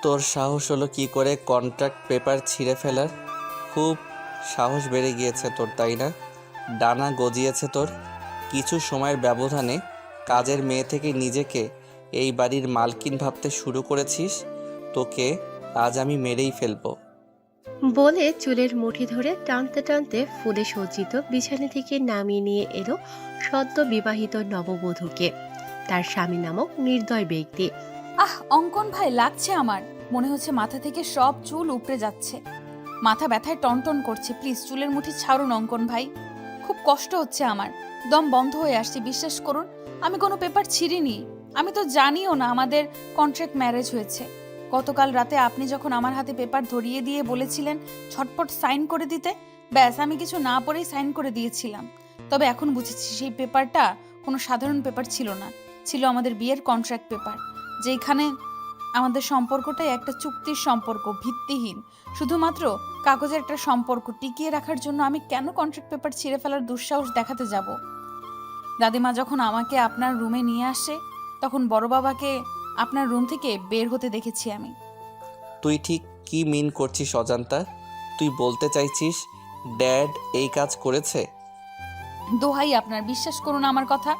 তোর সাহস হলো কি করে কন্ট্রাক্ট পেপার ছিঁড়ে ফেলার? খুব সাহস বেড়ে গিয়েছে তোর, তাই না? ডানা গজিয়েছে তোর। কিছু সময়ের ব্যবধানে কাজের মেয়ে থেকে নিজেকে এই বাড়ির মালকিন ভাবতে শুরু করেছিস। তোকে আজ আমি মেরেই ফেলবো। বলে চুলের মুঠি ধরে টানতে টানতে ফুলে সজ্জিত বিছানা থেকে নামিয়ে নিয়ে এলো সদ্য বিবাহিত নববধূকে, তার স্বামী নামক নির্দয় ব্যক্তি। অঙ্কন ভাই, লাগছে আমার। মনে হচ্ছে মাথা থেকে সব চুল উপড়ে যাচ্ছে। মাথা ব্যথায় টনটন করছে। প্লিজ চুলের মুঠি ছাড়ুন অঙ্কন ভাই। খুব কষ্ট হচ্ছে আমার। দম বন্ধ হয়ে আসছে, বিশ্বাস করুন। আমি কোনো পেপার ছিঁড়িনি। আমি তো জানিও না আমাদের কন্ট্রাক্ট ম্যারেজ হয়েছে। গতকাল রাতে আপনি যখন আমার হাতে পেপার ধরিয়ে দিয়ে বলেছিলেন ঝটপট সাইন করে দিতে, ব্যাস আমি কিছু না পড়েই সাইন করে দিয়েছিলাম। তবে এখন বুঝেছি সেই পেপারটা কোনো সাধারণ পেপার ছিল না, ছিল আমাদের বিয়ের কন্ট্রাক্ট পেপার। যেখানে আমাদের সম্পর্কটাই একটা চুক্তির সম্পর্ক, ভিত্তিহীন, শুধুমাত্র কাগজের একটা সম্পর্ক টিকিয়ে রাখার জন্য আমি কেন কন্ট্রাক্ট পেপার ছিঁড়ে ফেলার দুঃসাহস দেখাতে যাব? দাদিমা যখন আমাকে আপনার রুমে নিয়ে আসে, তখন বড় বাবাকে আপনার রুম থেকে বের হতে দেখেছি আমি। তুই ঠিক কি মিন করছিস অজান্তা? তুই বলতে চাইছিস ড্যাড এই কাজ করেছে? দোহাই আপনার, বিশ্বাস করুন আমার কথা।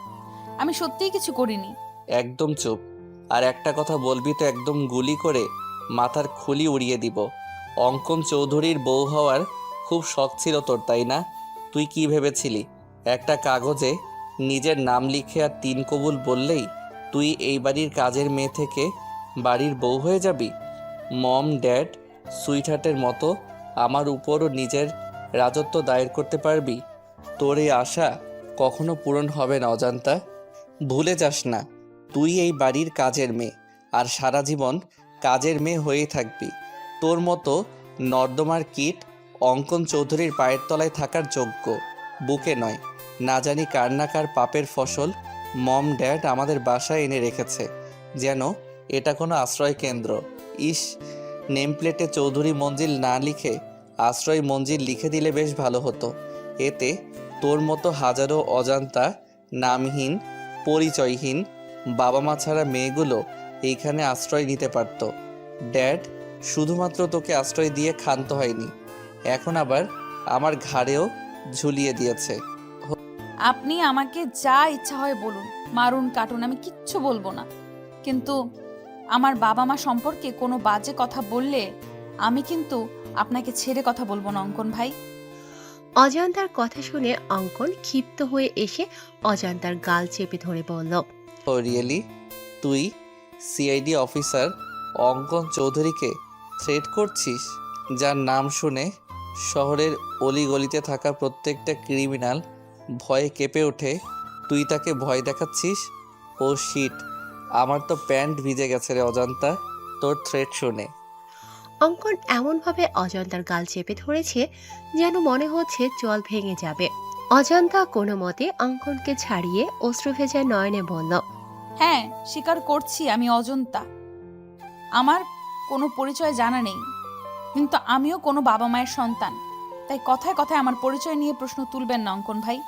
আমি সত্যিই কিছু করিনি। একদম চুপ। আর একটা কথা বলবি তো একদম গুলি করে মাথার খুলি উড়িয়ে দিব। অঙ্কন চৌধুরীর বউ হওয়ার খুব শখ ছিল তোর, তাই না? তুই কি ভেবেছিলি একটা কাগজে নিজের নাম লিখে আর তিন কবুল বললেই তুই এই বাড়ির কাজের মেয়ে থেকে বাড়ির বউ হয়ে যাবি? মম ড্যাড সুইটহার্টের মতো আমার উপরও নিজের রাজত্ব দায়ের করতে পারবি? তোর এই আশা কখনো পূরণ হবে না অজান্তা। ভুলে যাস না তুই এই বাড়ির কাজের মেয়ে, আর সারা জীবন কাজের মেয়ে হয়েই থাকবি। তোর মতো নর্দমার কীট অঙ্কন চৌধুরীর পায়ের তলায় থাকার যোগ্য বুকে নয়। না জানি কার না কার পাপের ফসল মম ড্যাড আমাদের বাসায় এনে রেখেছে, যেন এটা কোনো আশ্রয় কেন্দ্র। ইস, নেমপ্লেটে চৌধুরী মঞ্জিল না লিখে আশ্রয় মঞ্জিল লিখে দিলে বেশ ভালো হতো। এতে তোর মতো হাজারো অজান্তা, নামহীন, পরিচয়হীন বাবা মা ছাড়া মেয়েগুলো এইখানে আশ্রয় নিতে পারত। ড্যাড শুধুমাত্র তোকে আশ্রয় দিয়ে ক্ষান্ত হয়নি, এখন আবার আমার ঘাড়েও ঝুলিয়ে দিয়েছে। আপনি আমাকে যা ইচ্ছা হয় বলুন, মারুন, কাটুন, আমি কিচ্ছু বলবো না। কিন্তু আমার বাবা মা সম্পর্কে কোনো বাজে কথা বললে আমি কিন্তু আপনাকে ছেড়ে কথা বলবো না অঙ্কন ভাই। অজান্তার কথা শুনে অঙ্কন ক্ষিপ্ত হয়ে এসে অজান্তার গাল চেপে ধরে বলল, ও রিয়েলি? তুই সিআইডি অফিসার অঙ্কন চৌধুরীকে থ্রেট করছিস, যার নাম শুনে শহরের অলিগলিতে থাকা প্রত্যেকটা ক্রিমিনাল ভয়ে কেঁপে ওঠে? তুই তাকে ভয় দেখাচ্ছিস? ও শিট, আমার তো প্যান্ট ভিজে গেছে রে অজান্তা তোর থ্রেট শুনে। অঙ্কন এমনভাবে অজান্তার গাল চেপে ধরেছে যেন মনে হচ্ছে জল ভেঙে যাবে। অজান্তা কোনো মতে অঙ্কনকে ছাড়িয়ে অশ্রুভেজা নয়নে বলল, হ্যাঁ, স্বীকার করছি আমি অজন্তা। আমার কোনো পরিচয় জানা নেই, কিন্তু আমিও কোনো বাবা মায়ের সন্তান। তাই কথায় কথায় আমার পরিচয় নিয়ে প্রশ্ন তুলবেন না অঙ্কন ভাই।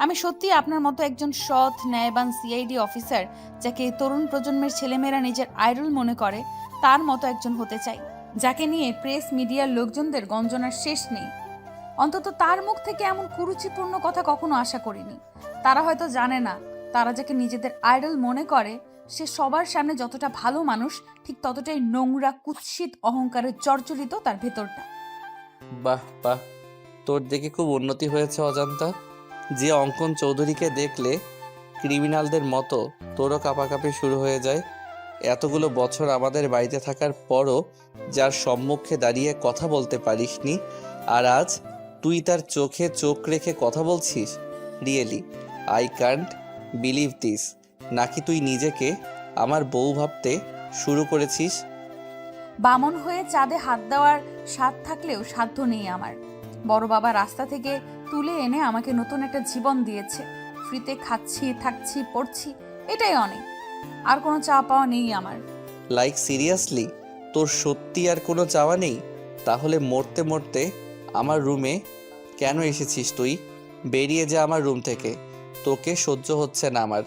আমি সত্যি আপনার মতো একজন সৎ ন্যায়বান সিআইডি অফিসার, যাকে এই তরুণ প্রজন্মের ছেলেমেয়েরা নিজের আইডল মনে করে, তার মতো একজন হতে চাই, যাকে নিয়ে প্রেস মিডিয়ার লোকজনদের গঞ্জনার শেষ নেই। অন্তত তার মুখ থেকে এমন কুরুচিপূর্ণ কথা কখনো আশা করিনি। তারা হয়তো জানে না, তারা যাকে নিজেদের আইডল মনে করে সে সবার সামনে যতটা ভালো মানুষ, ঠিক ততটাই নোংরা, কুৎসিত, অহংকারে জর্জরিত তার ভেতরটা। বাহ বাহ, তোর দেখে খুব উন্নতি হয়েছে অজান্তা। যে অঙ্কন চৌধুরীকে দেখলে ক্রিমিনালদের মতো তোরও কাঁপাকাঁপি শুরু হয়ে যায়। এতগুলো বছর আমাদের বাড়িতে থাকার পরও যার সম্মুখে দাঁড়িয়ে কথা বলতে পারিসনি, আর আজ তুই তার চোখে চোখ রেখে কথা বলছিস? Really I can't believe this. নাকি তুই নিজেকে আমার বউ ভাবতে শুরু করেছিস? বামন হয়ে চাঁদে হাত দেওয়ার স্বাদ থাকলেও সাধ্য নেই আমার। বড় বাবা রাস্তা থেকে তুলে এনে আমাকে নতুন একটা জীবন দিয়েছে। ফ্রিতে খাচ্ছি, থাকছি, পড়ছি, এটাই অনেক। আর কোনো চাওয়া পাওয়া নেই আমার। লাইক সিরিয়াসলি তোর সত্যি আর কোনো চাওয়া নেই? তাহলে মরতে মরতে আমার রুমে কেন এসেছিস তুই? বেরিয়ে যা আমার রুম থেকে, তোকে সহ্য হচ্ছে না আমার।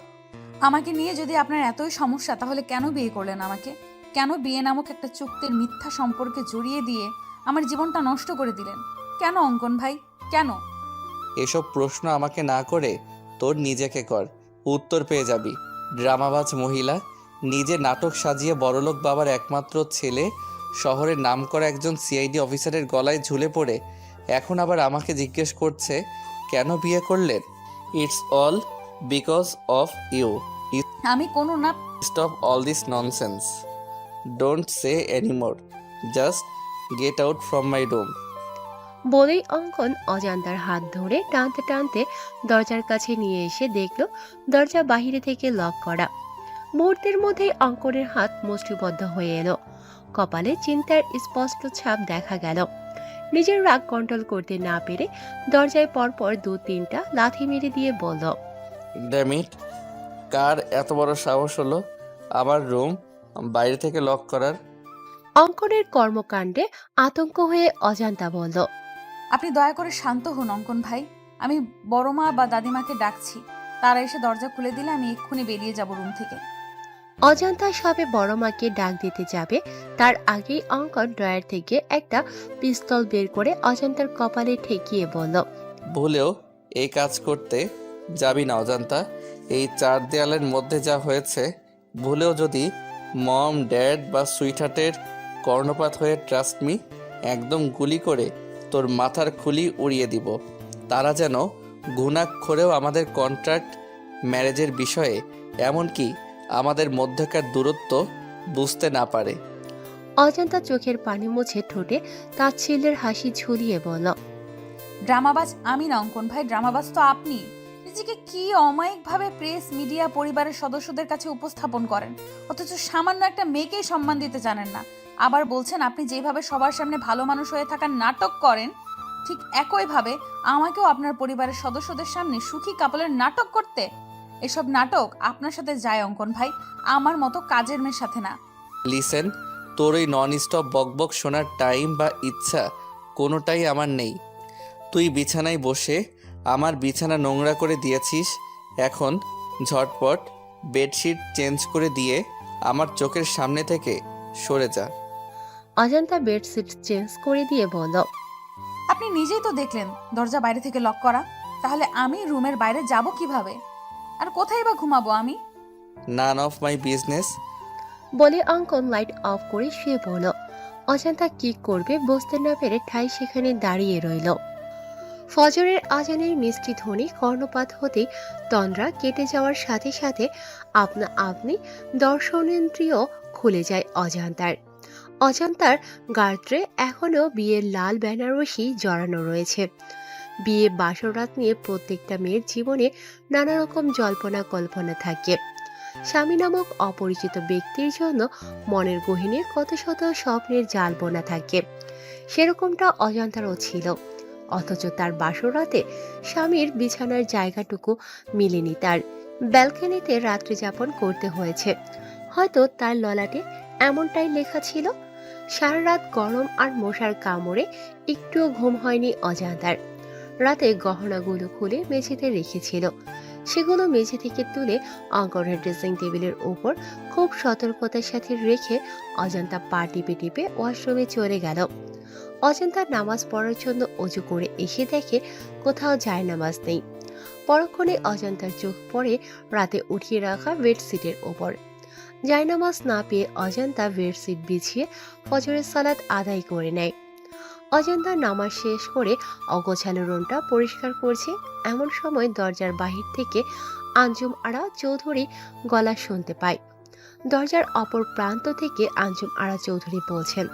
আমাকে নিয়ে যদি আপনার এতই সমস্যা, তাহলে কেন বিয়ে করলেন আমাকে? কেন বিয়ে নামক একটা চুক্তির মিথ্যা সম্পর্কে জড়িয়ে দিয়ে আমার জীবনটা নষ্ট করে দিলেন? কেন অঙ্কন ভাই, কেন? এসব প্রশ্ন আমাকে না করে তোর নিজেকে কর, উত্তর পেয়ে যাবি। ড্রামাবাজ মহিলা, নিজে নাটক সাজিয়ে বড়লোক বাবার একমাত্র ছেলে, শহরের নামকরা একজন সিআইডি অফিসারের গলায় ঝুলে পড়ে এখন আবার আমাকে জিজ্ঞেস করছে কেন বিয়ে করলেন। It's all because of you. আমি কোনো না। Stop all this nonsense. Don't say anymore. Just get out from my room. বলেই অঙ্কন অজান্তার হাত ধরে টানতে টানতে দরজার কাছে নিয়ে এসে দেখল দরজা বাহিরে থেকে লক করা। মুহূর্তের মধ্যেই অঙ্কনের হাত মুষ্টিবদ্ধ হয়ে এলো। কপালে চিন্তার স্পষ্ট ছাপ দেখা গেল। নিজের রাগ কন্ট্রোল করতে না পেরে দরজায় পরপর 2-3টা লাথি মেরে দিয়ে বলল, ড্যাম ইট, কার এত বড় সাহস হলো আমার রুম বাইরে থেকে লক করার? অঙ্কনের কর্মকাণ্ডে আতঙ্ক হয়ে অজান্তা বলল, আপনি দয়া করে শান্ত হন অঙ্কন ভাই। আমি বড় মা বা দাদিমাকে ডাকছি, তারা এসে দরজা খুলে দিলে আমি এক্ষুনি বেরিয়ে যাব রুম থেকে। অজান্তা সবে বড় মাকে ডাক দিতে যাবে তার আগেই অঙ্কন ড্রয়ার থেকে একটা পিস্তল বের করে অজান্তার কপালে ঠেকিয়ে বলল, ভুলেও এই কাজ করতে যাবি না অজান্তা। এই 4 দেয়ালের মধ্যে যা হয়েছে, ভুলেও যদি মম, ড্যাড বা সুইটহার্টের কর্ণপাত হয়ে ট্রাস্ট মি, একদম গুলি করে তোর মাথার খুলি উড়িয়ে দিব। তারা যেন ঘুণাক্ষরেও আমাদের কন্ট্রাক্ট ম্যারেজের বিষয়ে, এমনকি আমাদের মধ্যকার দূরত্ব বুঝতে না পারে। অজান্তা চোখের পানি মুছে ঠোঁটে তাচ্ছিল্যের হাসি ঝুলিয়ে বলল, ড্রামাবাজ আমি না অঙ্কন ভাই, ড্রামাবাজ তো আপনি। নিজেকে কি অমায়িকভাবে প্রেস, মিডিয়া, পরিবারের সদস্যদের কাছে উপস্থাপন করেন, অথচ সামান্য একটা মেয়েকেই সম্মান দিতে জানেন না। আবার বলছেন আপনি যেভাবে সবার সামনে ভালো মানুষ হয়ে থাকার নাটক করেন, ঠিক একইভাবে আমাকেও আপনার পরিবারের সদস্যদের সামনে সুখী কাপলের নাটক করতে। এসব নাটক আপনার সাথে যায় অঙ্কন ভাই, আমার মতো কাজের মেয়ের সাথে না। লিসেন, তোর ওই নন স্টপ বকবক শোনার টাইম বা ইচ্ছা কোনোটাই আমার নেই। তুই বিছানায় বসে আমার বিছানা নোংরা করে দিয়েছিস, এখন ঝটপট বেডশিট চেঞ্জ করে দিয়ে আমার চোখের সামনে থেকে সরে যা। অজান্তা বেডশিট চেঞ্জ করে দিয়ে বলল, আপনি নিজেই তো দেখলেন দরজা বাইরে থেকে লক করা, তাহলে আমি রুমের বাইরে যাব কিভাবে? আর কোথায় বা ঘুমাবো আমি? None of my business. বলে অঙ্কন লাইট অফ করে শুয়ে পড়ল। অজান্তা কি করবে বুঝতে না পেরে ঠাই সেখানে দাঁড়িয়ে রইল। ফজরের আজানের মিষ্টি ধ্বনি কর্ণপাত হতেই তন্দ্রা কেটে যাওয়ার সাথে সাথে আপনা আপনি দর্শনেন্দ্রিয় খুলে যায় অজান্তার। অজান্তার গাত্রে এখনো বিয়ের লাল বেনারসি জড়ানো রয়েছে। বিয়ে বাসরাত নিয়ে প্রত্যেকটা মেয়ের জীবনে নানা রকম জল্পনা কল্পনা থাকে। স্বামী নামক অপরিচিত ব্যক্তির জন্য মনের গহীনে কত শত স্বপ্নের জাল বোনা থাকে। সেরকমটা অজান্তারও ছিল, অথচ তার বাসরাতে স্বামীর বিছানার জায়গাটুকু মিলেনি। তার ব্যালকনিতে রাত্রি যাপন করতে হয়েছে। হয়তো তার ললাটে এমনটাই লেখা ছিল। সারা রাত গরম আর মশার কামড়ে একটুও ঘুম হয়নি অজান্তার। রাতে গহনাগুলো খুলে মেঝেতে রেখেছিল, সেগুলো মেঝে থেকে তুলে অঙ্কনের ড্রেসিং টেবিলের উপর খুব সতর্কতার সাথে রেখে অজান্তা পা টিপে টিপে ওয়াশরুমে চলে গেল। অজান্তা নামাজ পড়ার জন্য অজু করে এসে দেখে কোথাও জায়নামাজ নেই। পরক্ষণে অজান্তার চোখ পড়ে রাতে উঠিয়ে রাখা বেডশিটের ওপর। জায়নামাজ না পেয়ে অজান্তা বেডশিট বিছিয়ে ফজরের সালাত আদায় করে নেয়। অজান্তা নামাজ শেষ করে অগোছালো রুমটা পরিষ্কার করছে, এমন সময় দরজার বাহির থেকে আঞ্জুম আরা চৌধুরী গলা শুনতে পায়। দরজার অপর প্রান্ত থেকে আঞ্জুম আরা চৌধুরী বলছেন,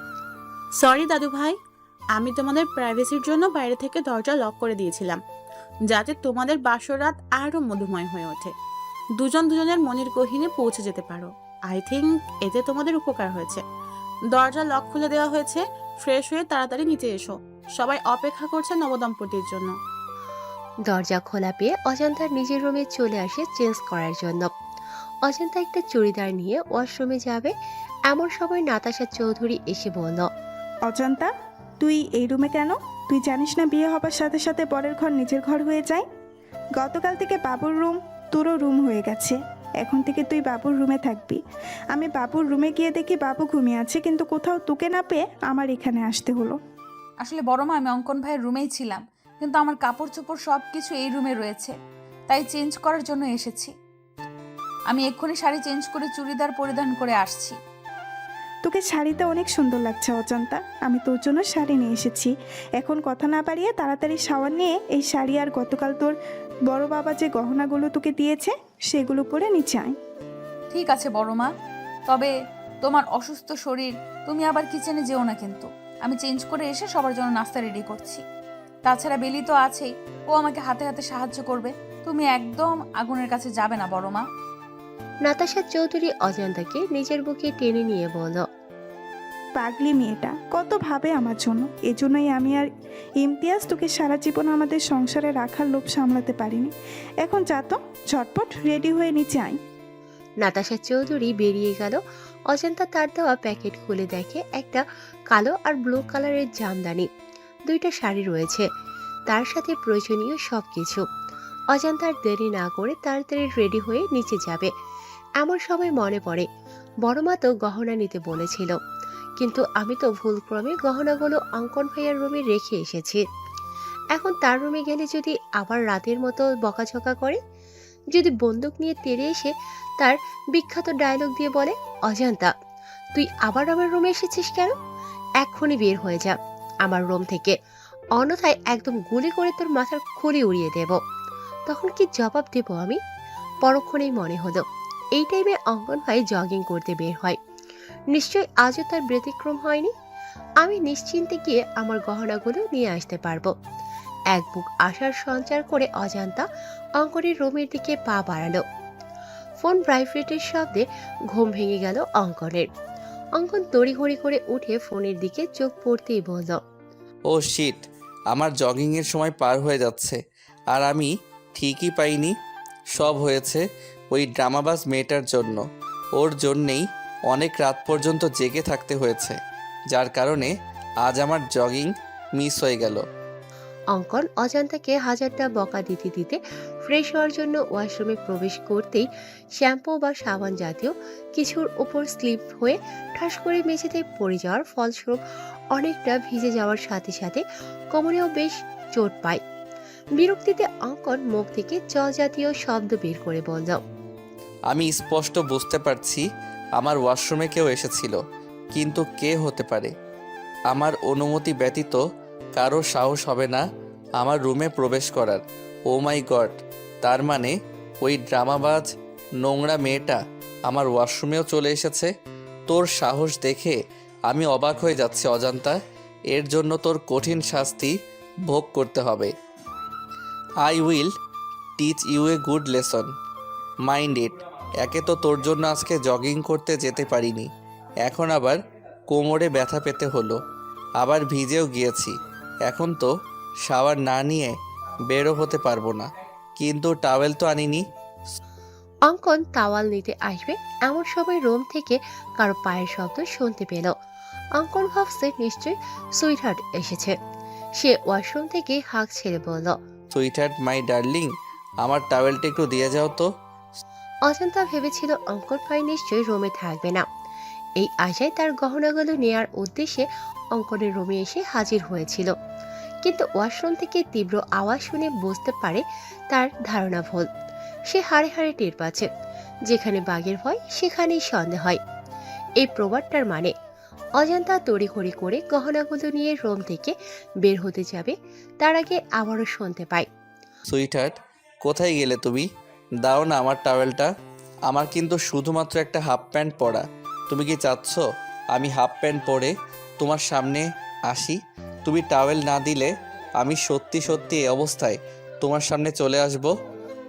সরি দাদু ভাই, আমি তোমাদের প্রাইভেসির জন্য বাইরে থেকে দরজা লক করে দিয়েছিলাম, যাতে তোমাদের বাসর রাত আরো মধুময় হয়ে ওঠে, দুজন দুজনের মনের গহীনে পৌঁছে যেতে পারো। আই থিঙ্ক এতে তোমাদের উপকার হয়েছে। দরজা লক খুলে দেওয়া হয়েছে, ফ্রেশ হয়ে তাড়াতাড়ি নিচে এসো, সবাই অপেক্ষা করছে নবদম্পতির জন্য। দরজা খোলা পেয়ে অজান্তার নিজের রুমে চলে আসে চেঞ্জ করার জন্য। অজান্তা একটা চুড়িদার নিয়ে ওয়াশরুমে যাবে, এমন সময় নাতাশা চৌধুরী এসে বলল, অজান্তা, তুই এই রুমে কেন? তুই জানিস না বিয়ে হবার সাথে সাথে পরের ঘর নিজের ঘর হয়ে যায়? গতকাল থেকে বাবুর রুম তোরও রুম হয়ে গেছে। এখন থেকে তুই বাবুর রুমে থাকবি। আমি বাবুর রুমে গিয়ে দেখি বাবু ঘুমিয়ে আছে, কিন্তু কোথাও তোকে না পেয়ে আমার এখানে আসতে হলো। আসলে বড় মা, আমি অঙ্কন ভাইয়ের রুমেই ছিলাম, কিন্তু আমার কাপড় চোপড় সব কিছু এই রুমে রয়েছে, তাই চেঞ্জ করার জন্য এসেছি। আমি এক্ষুনি শাড়ি চেঞ্জ করে চুড়িদার পরিধান করে আসছি। তোকে শাড়িতে অনেক সুন্দর লাগছে অজন্তা, আমি তোর জন্য শাড়ি নিয়ে এসেছি। এখন কথা না বাড়িয়ে তাড়াতাড়ি শাওয়ার নিয়ে এই শাড়ি আর গতকাল তোর বড় বাবা যে গহনাগুলো তোকে দিয়েছে সেগুলো পরে নিচে আয়। ঠিক আছে বড় মা, তবে তোমার অসুস্থ শরীর, তুমি আবার কিচেনে যেও না কিন্তু। আমি চেঞ্জ করে এসে সবার জন্য নাস্তা রেডি করছি। তাছাড়া বেলি তো আছেই, ও আমাকে হাতে হাতে সাহায্য করবে। তুমি একদম আগুনের কাছে যাবে না বড় মা। নাতাশা চৌধুরী অজান্তাকে নিজের বুকে টেনে নিয়ে বলল, পাগলি মেয়েটা কত ভাবে আমার জন্য, এজন্যই আমি আর ইমতিয়াজ তোকে সারা জীবন আমাদের সংসারে রাখার লোভ সামলাতে পারিনি। এখন যা তো, ঝটপট রেডি হয়ে নিচে আয়। নাতাশা চৌধুরী বেরিয়ে গেল। অজান্তা তার দেওয়া প্যাকেট খুলে দেখে একটা কালো আর ব্লু কালারের জামদানি, 2টা শাড়ি রয়েছে, তার সাথে প্রয়োজনীয় সবকিছু। অজান্তার দেরি না করে তাড়াতাড়ি রেডি হয়ে নিচে যাবে। এমন সময় মনে পড়ে বড় মা তো গহনা নিতে বলেছিল, কিন্তু আমি তো ভুলক্রমে গহনাগুলো অঙ্কন ভাইয়ার রুমে রেখে এসেছি। এখন তার রুমে গেলে যদি আবার রাতের মতো বকাঝকা করে, যদি বন্দুক নিয়ে তেড়ে এসে তার বিখ্যাত ডায়লগ দিয়ে বলে, অজান্তা তুই আবার আমার রুমে এসেছিস কেন, এক্ষুনি বের হয়ে যা আমার রুম থেকে, অন্যথায় একদম গুলি করে তোর মাথার খুলি উড়িয়ে দেব। তখন কি জবাব দেব আমি? পরক্ষণেই মনে হলো এই টাইমে অঙ্কন ভাই জগিং করতে বের হয়, নিশ্চয় আজও তার ব্যতিক্রম হয়নি। আমি নিশ্চিন্তে গিয়ে আমার গহনাগুলো নিয়ে আসতে পারবো। এক বুক আশার সঞ্চার করে অজান্তা অঙ্কনের রুমের দিকে পা বাড়ালো। ফোন ভাইব্রেটের শব্দে ঘুম ভেঙে গেল অঙ্কনের। অঙ্কন তড়িঘড়ি করে উঠে ফোনের দিকে চোখ পড়তেই বলল, ও শিট, আমার জগিংয়ের সময় পার হয়ে যাচ্ছে আর আমি ঠিকই পাইনি। সব হয়েছে ওই ড্রামাবাজ মেয়েটার জন্য। ওর জন্যেই অনেক রাত পর্যন্ত জেগে থাকতে হয়েছে, যার কারণে আজ আমার জগিং মিস হয়ে গেল। অঙ্কন অজান্তাকে হাজারটা বকা দিতে দিতে ফ্রেশ হওয়ার জন্য ওয়াশরুমে প্রবেশ করতেই শ্যাম্পু বা সাবান জাতীয় কিছুর উপর স্লিপ হয়ে ঠাস করে মেঝেতে পড়ে যাওয়ার ফলস্বরূপ অনেকটা ভিজে যাওয়ার সাথে সাথে কোমরেও বেশ চোট পায়। বিরক্তিতে অঙ্কন মুখ থেকে জল জাতীয় শব্দ বের করে বলল, আমি স্পষ্ট বুঝতে পারছি আমার ওয়াশরুমে কেউ এসেছিল, কিন্তু কে হতে পারে? আমার অনুমতি ব্যতীত কারো সাহস হবে না আমার রুমে প্রবেশ করার। ও মাই গড, তার মানে ওই ড্রামাবাজ নোংরা মেয়েটা আমার ওয়াশরুমেও চলে এসেছে। তোর সাহস দেখে আমি অবাক হয়ে যাচ্ছি অজান্তা, এর জন্য তোর কঠিন শাস্তি ভোগ করতে হবে। I will teach you a good lesson, mind it. একে তো তোর জন্য আজকে জগিং করতে যেতে পারিনি, এখন আবার কোমরে ব্যথা পেতে হলো, আবার ভিজেও গিয়েছি। এখন তো শাওয়ার না নিয়ে বেরো হতে পারবো না, কিন্তু টাওয়েল তো আনিনি। অঙ্কন তাওয়াল নিতে আসবে এমন সময় রুম থেকে কারো পায়ের শব্দ শুনতে পেল। অঙ্কন ভাবছে নিশ্চয় সুইটহার্ট এসেছে। সে ওয়াশরুম থেকে হাঁক ছেড়ে বলল, সুইটহার্ট মাই ডার্লিং, আমার টাওয়েলটা একটু দিয়ে যাও তো। অজান্তা ভেবেছিল অঙ্কন ভাই নিশ্চয়ই রুমে থাকবে না। এই আশায় তার গহনাগুলো নেয়ার উদ্দেশ্যে অঙ্কনের রুমে এসে হাজির হয়েছিল, কিন্তু ওয়াশরুম থেকে তীব্র আওয়াজ শুনে বুঝতে পারে তার ধারণা ভুল। সে হাড়ে হাড়ে টের পাচ্ছে, যেখানে বাঘের ভয় সেখানেই সন্দেহ হয়। এই প্রবাদটার মানে অজান্তা তড়িঘড়ি করে গহনাগুলো নিয়ে রুম থেকে বের হতে যাবে, তার আগে আবারও শুনতে পায়, সুইটহার্ট, কোথায় গেলে তুমি? দাও না আমার টাওয়েলটা। আমার কিন্তু শুধুমাত্র একটা হাফ প্যান্ট পরা। তুমি কি চাচ্ছ আমি হাফ প্যান্ট পরে তোমার সামনে আসি? তুমি টাওয়েল না দিলে আমি সত্যি সত্যি এই অবস্থায় তোমার সামনে চলে আসব।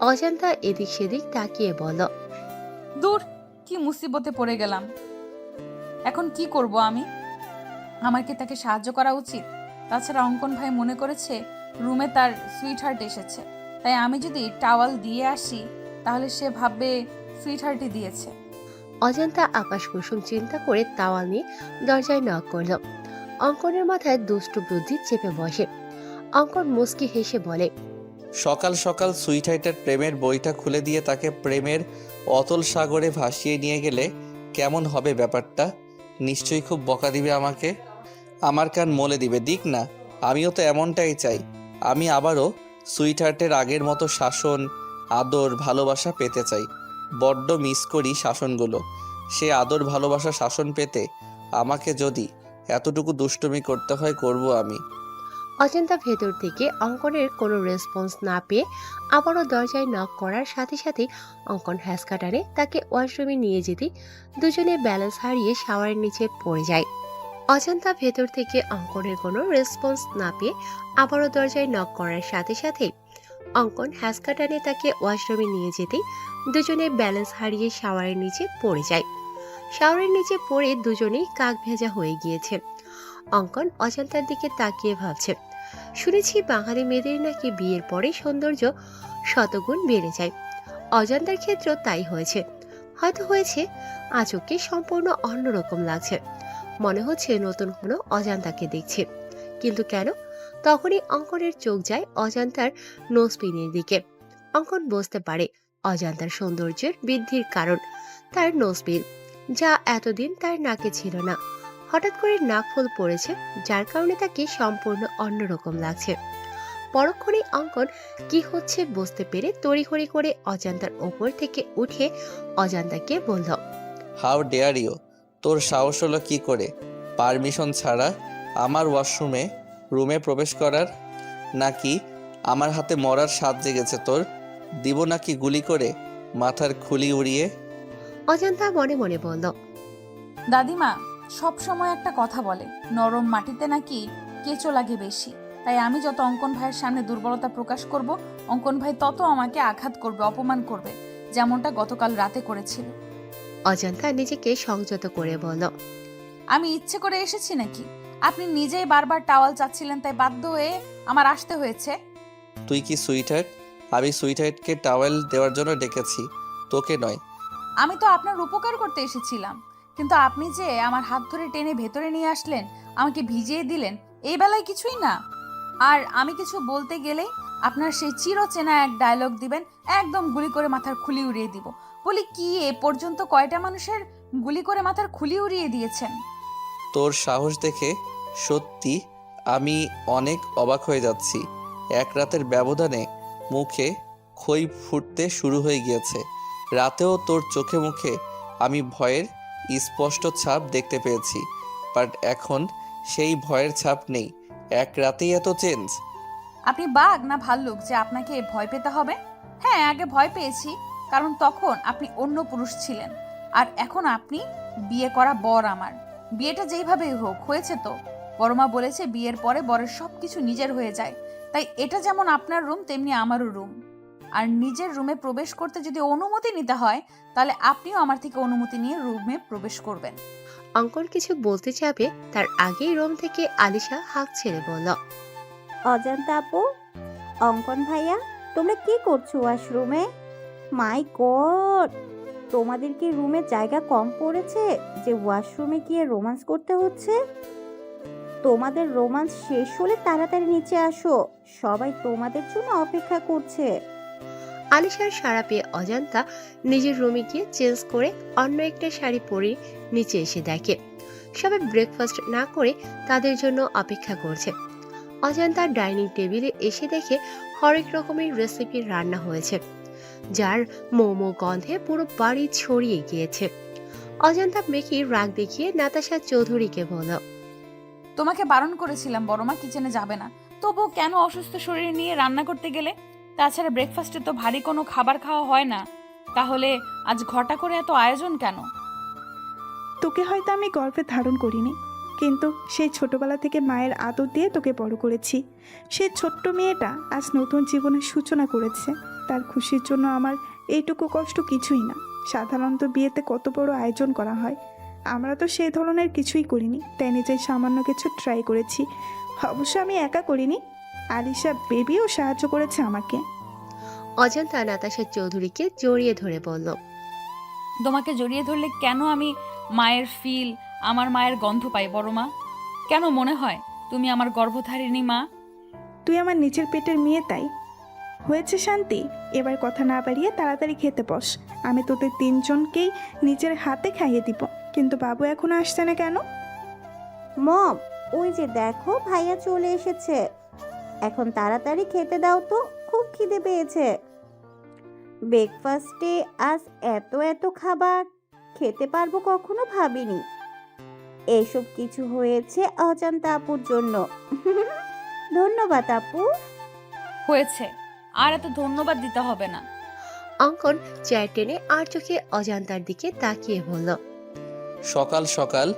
অজান্তা এদিক সেদিক তাকিয়ে বলল, দূর, কি মুসিবতে পড়ে গেলাম। এখন কি করব আমি? আমার কি তাকে সাহায্য করা উচিত? তাছাড়া অঙ্কন ভাই মনে করেছে রুমে তার সুইটহার্ট এসেছে, তাই আমি যদি টাওয়াল দিয়ে আসি তাহলে সে ভাববে সুইটহার্টই দিয়েছে। অজান্তা আকাশ কুসুম চিন্তা করে তাওয়াল নিয়ে দরজায় নক করল। অঙ্কনের মাথায় দুষ্টু বুদ্ধি চেপে বসে। অঙ্কন মুচকি হেসে বলে, সকাল সকাল সুইটহার্টের প্রেমের বইটা খুলে দিয়ে তাকে প্রেমের অতল সাগরে ভাসিয়ে নিয়ে গেলে কেমন হবে ব্যাপারটা? নিশ্চয়ই খুব বকা দিবে আমাকে, আমার কান মলে দিবে। দিক না, আমিও তো এমনটাই চাই। আমি আবারও সুইটহার্টের আগের মতো শাসন, আদর, ভালোবাসা পেতে চাই। বড্ড মিস করি শাসনগুলো। সে আদর, ভালোবাসা, শাসন পেতে আমাকে যদি এতটুকু দুষ্টুমি করতে হয়, করব আমি। অচিন্তা ভেতর থেকে অঙ্কনের কোনো রেসপন্স না পেয়ে আবারও দরজায় নক করার সাথে সাথে অঙ্কন হ্যাসকা টানে তাকে ওয়াশরুমে নিয়ে যেতে দুজনে ব্যালেন্স হারিয়ে শাওয়ারের নিচে পড়ে যায়। অজান্তা ভেতর থেকে অঙ্কনের কোনো রেসপন্স না পেয়ে আবারও দরজায় নক করার সাথে সাথে অঙ্কন হ্যাসকা টানে তাকে ওয়াশরুমে নিয়ে যেতে দুজনে ব্যালেন্স হারিয়ে শাওয়ারের নিচে পড়ে যায়। শাওয়ারের নিচে পড়ে দুজনেই কাক ভেজা হয়ে গিয়েছে। অঙ্কন অজান্তার দিকে তাকিয়ে ভাবছে, শুনেছি বাঙালি মেয়েদের নাকি বিয়ের পরে সৌন্দর্য শতগুণ বেড়ে যায়। অজান্তার ক্ষেত্রেও তাই হয়েছে। হয়তো হয়েছে আচোকে সম্পূর্ণ অন্যরকম লাগছে, মনে হচ্ছে নতুন কোনো অজান্তাকে দেখছে। কিন্তু কেন? তখনই অঙ্কনের চোখ যায় অজান্তার নোজপিনের দিকে। অঙ্কন বুঝতে পারে অজান্তার সৌন্দর্যের বৃদ্ধির কারণ তার নোজপিন, যা এতদিন তার নাকে ছিল না। হঠাৎ করে নাকফুল পড়েছে, যার কারণে তাকে সম্পূর্ণ অন্যরকম লাগছে। পরক্ষণে অঙ্কন কি হচ্ছে বুঝতে পেরে তড়িঘড়ি করে অজান্তার ওপর থেকে উঠে অজান্তাকে বলল, হাউ ডেয়ার ইউ! তোর সাহস হলো কি করে পারমিশন ছাড়া আমার রুমে প্রবেশ করার? নাকি আমার হাতে মরার স্বাদ জেগেছে তোর? দিব নাকি গুলি করে মাথার খুলি উড়িয়ে? অজান্তা মনে মনে বলল, দাদিমা সব সময় একটা কথা বলে, নরম মাটিতে নাকি কেঁচো লাগে বেশি। তাই আমি যত অঙ্কন ভাইয়ের সামনে দুর্বলতা প্রকাশ করব, অঙ্কন ভাই তত আমাকে আঘাত করবে, অপমান করবে, যেমনটা গতকাল রাতে করেছিল। অজান্তা নিজেকে সংযত করে বলল, আমি ইচ্ছে করে এসেছি নাকি? আপনি নিজেই বারবার টাওয়াল চাচ্ছিলেন, তাই বাধ্য হয়ে আমার আসতে হয়েছে। তুই কি সুইটহার্ট? আমি সুইটহার্টকে টাওয়েল দেওয়ার জন্য ডেকেছি, তোকে নয়। আমি তো আপনার উপকার করতে এসেছিলাম, কিন্তু আপনি যে আমার হাত ধরে টেনে ভেতরে নিয়ে আসলেন, আমাকে ভিজিয়ে দিলেন, এই বেলায় কিছুই না। আর আমি কিছু বলতে গেলেই আপনার সেই চিরচেনা এক ডায়লগ দিবেন, একদম গুলি করে মাথার খুলি উড়িয়ে দিব। বলি কি, এ পর্যন্ত কয়টা মানুষের গুলি করে মাথার খুলি উড়িয়ে দিয়েছেন? তোর সাহস দেখে সত্যি আমি অনেক অবাক হয়ে যাচ্ছি। এক রাতের ব্যবধানে মুখে খই ফুটতে শুরু হয়ে গিয়েছে। রাতেও তোর চোখে মুখে আমি ভয়ের স্পষ্ট ছাপ দেখতে পেয়েছি, বাট এখন সেই ভয়ের ছাপ নেই। এক রাতেই এত চেঞ্জ? আপনি বাঘ না ভাল্লুক যে আপনাকে ভয় পেতে হবে? হ্যাঁ, আগে ভয় পেয়েছি, কারণ তখন আপনি অন্য পুরুষ ছিলেন, আর এখন আপনি বিয়ে করা বর আমার। বিয়েটা যেইভাবেই হোক হয়েছে তো। বড়মা বলেছে বিয়ের পরে বরের সবকিছু নিজের হয়ে যায়, তাই এটা যেমন আপনার রুম তেমনি আমারও রুম। আর নিজের রুমে প্রবেশ করতে যদি অনুমতি নিতে হয়, তাহলে আপনিও আমার থেকে অনুমতি নিয়ে রুমে প্রবেশ করবেন। অঙ্কন কিছু বলতে যাবে তার আগেই রুম থেকে আলিশা হাঁক ছেড়ে বলল, অজান্তা আপু, অঙ্কন ভাইয়া, তোমরা কি করছো ওয়াশরুমে? মাই গড, তোমাদের কি রুমে জায়গা কম পড়েছে যে ওয়াশরুমে গিয়ে রোমান্স করতে হচ্ছে? তোমাদের রোমান্স শেষ হলে তাড়াতাড়ি নিচে আসো, সবাই তোমাদের জন্য অপেক্ষা করছে। আলিশার সাড়া পেয়ে অজান্তা নিজের রুমে গিয়ে চেঞ্জ করে অন্য একটা শাড়ি পরে নিচে এসে দেখে সবাই ব্রেকফাস্ট না করে তাদের জন্য অপেক্ষা করছে। অজান্তা ডাইনিং টেবিলে এসে দেখে হরেক রকমের রেসিপি রান্না হয়েছে, যার মোমো গন্ধে পুরো বাড়ি ছড়িয়ে গিয়েছে। অজান্তা মেকি রাগ দেখিয়ে নাতাশা চৌধুরীকে বলল, তোমাকে বারণ করেছিলাম বড়মা কিচেনে যাবে না, তবুও কেন অসুস্থ শরীর নিয়ে রান্না করতে গেলে? তাছাড়া ব্রেকফাস্টে তো ভারী কোনো খাবার খাওয়া হয় না, তাহলে আজ ঘটা করে এত আয়োজন কেন? তোকে হয়তো আমি গর্ভে ধারণ করিনি, কিন্তু সেই ছোটবেলা থেকে মায়ের আদর দিয়ে তোকে বড় করেছি। সেই ছোট্ট মেয়েটা আজ নতুন জীবনের সূচনা করেছে, তার খুশির জন্য আমার এইটুকু কষ্ট কিছুই না। সাধারণত বিয়েতে কত বড় আয়োজন করা হয়, আমরা তো সেই ধরনের কিছুই করিনি, তাই নিজের সামান্য কিছু ট্রাই করেছি। অবশ্য আমি একা করিনি, আলিশা বেবিও সাহায্য করেছে আমাকে। অজান্তা নাতাশা চৌধুরীকে জড়িয়ে ধরে বলল, তোমাকে জড়িয়ে ধরলে কেন আমি মায়ের ফিল, আমার মায়ের গন্ধ পাই বড়মা? কেন মনে হয় তুমি আমার গর্ভধারিণী মা? তুই আমার নিচের পেটের মেয়ে, তাই হয়েছে শান্তি, এবার কথা না বাড়িয়ে তাড়াতাড়ি খেতে বস। আমি তোদের তিনজনকেই নিজের হাতে খাইয়ে দিব, কিন্তু বাবু এখনো আসছে না কেন? মম, ওই যে দেখো ভাইয়া চলে এসেছে। এখন তাড়াতাড়ি খেতে দাও তো, খুব খিদে পেয়েছে। ব্রেকফাস্টে আজ এত এত খাবার খেতে পারবো কখনো ভাবিনি। এইসব কিছু হয়েছে অজান্তা আপুর জন্য। ধন্যবাদ আপু। হয়েছে, আর এত ধন্যবাদ দিতে হবে না। অঙ্কন চেয়ার টেনে আর চোখে অজান্তার দিকে তাকিয়ে বলল, সকাল সকাল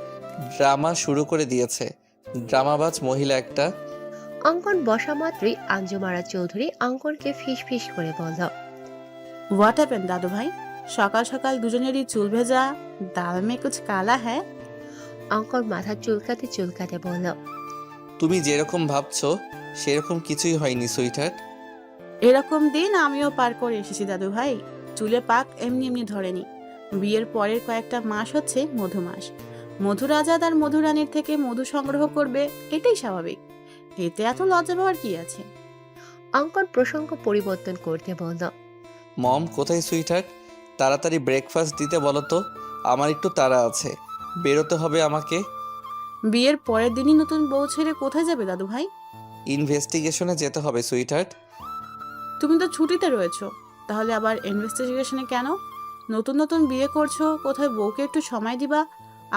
ড্রামা শুরু করে দিয়েছে, ড্রামাবাজ মহিলা একটা। অঙ্কন বসা মাত্রই আঞ্জুমারা চৌধুরী অঙ্কনকে ফিস ফিস করে বলল, হোয়াট হ্যাপেন দাদু ভাই? সকাল সকাল দুজনেরই চুল ভেজা, দাল মে কুছ কালা হ্যায়। অঙ্কন মাথা চুলকাতে চুলকাতে বলল, তুমি যেরকম ভাবছো সেরকম কিছুই হয়নি সুইটহার্ট। এরকম দিন আমিও পার করে এসেছি দাদু ভাই। চুলে পাক এমনি এমনি ধরেনি। বিয়ের পরের কয়েকটা মাস হচ্ছে মধু মাস। মধুর আজাদ আর মধুরানীর থেকে মধু সংগ্রহ করবে, এটাই স্বাভাবিক। এতে এত লজ্জা পাওয়ার কি আছে? অঙ্কন প্রসঙ্গ পরিবর্তন করতে বলল, মম কোথায় সুইটহার্ট? তাড়াতাড়ি ব্রেকফাস্ট দিতে বলো তো, আমার একটু তাড়া আছে, বেরোতে হবে আমাকে। বিয়ের পরের দিনই নতুন বউ ছেড়ে কোথায় যাবে দাদু ভাই? ইনভেস্টিগেশনে যেতে হবে সুইটহার্ট। তুমি তো ছুটিতে রয়েছো, তাহলে আবার ইনভেস্টিগেশনে কেন? নতুন নতুন বিয়ে করছো, কোথায় বউকে একটু সময় দিবা,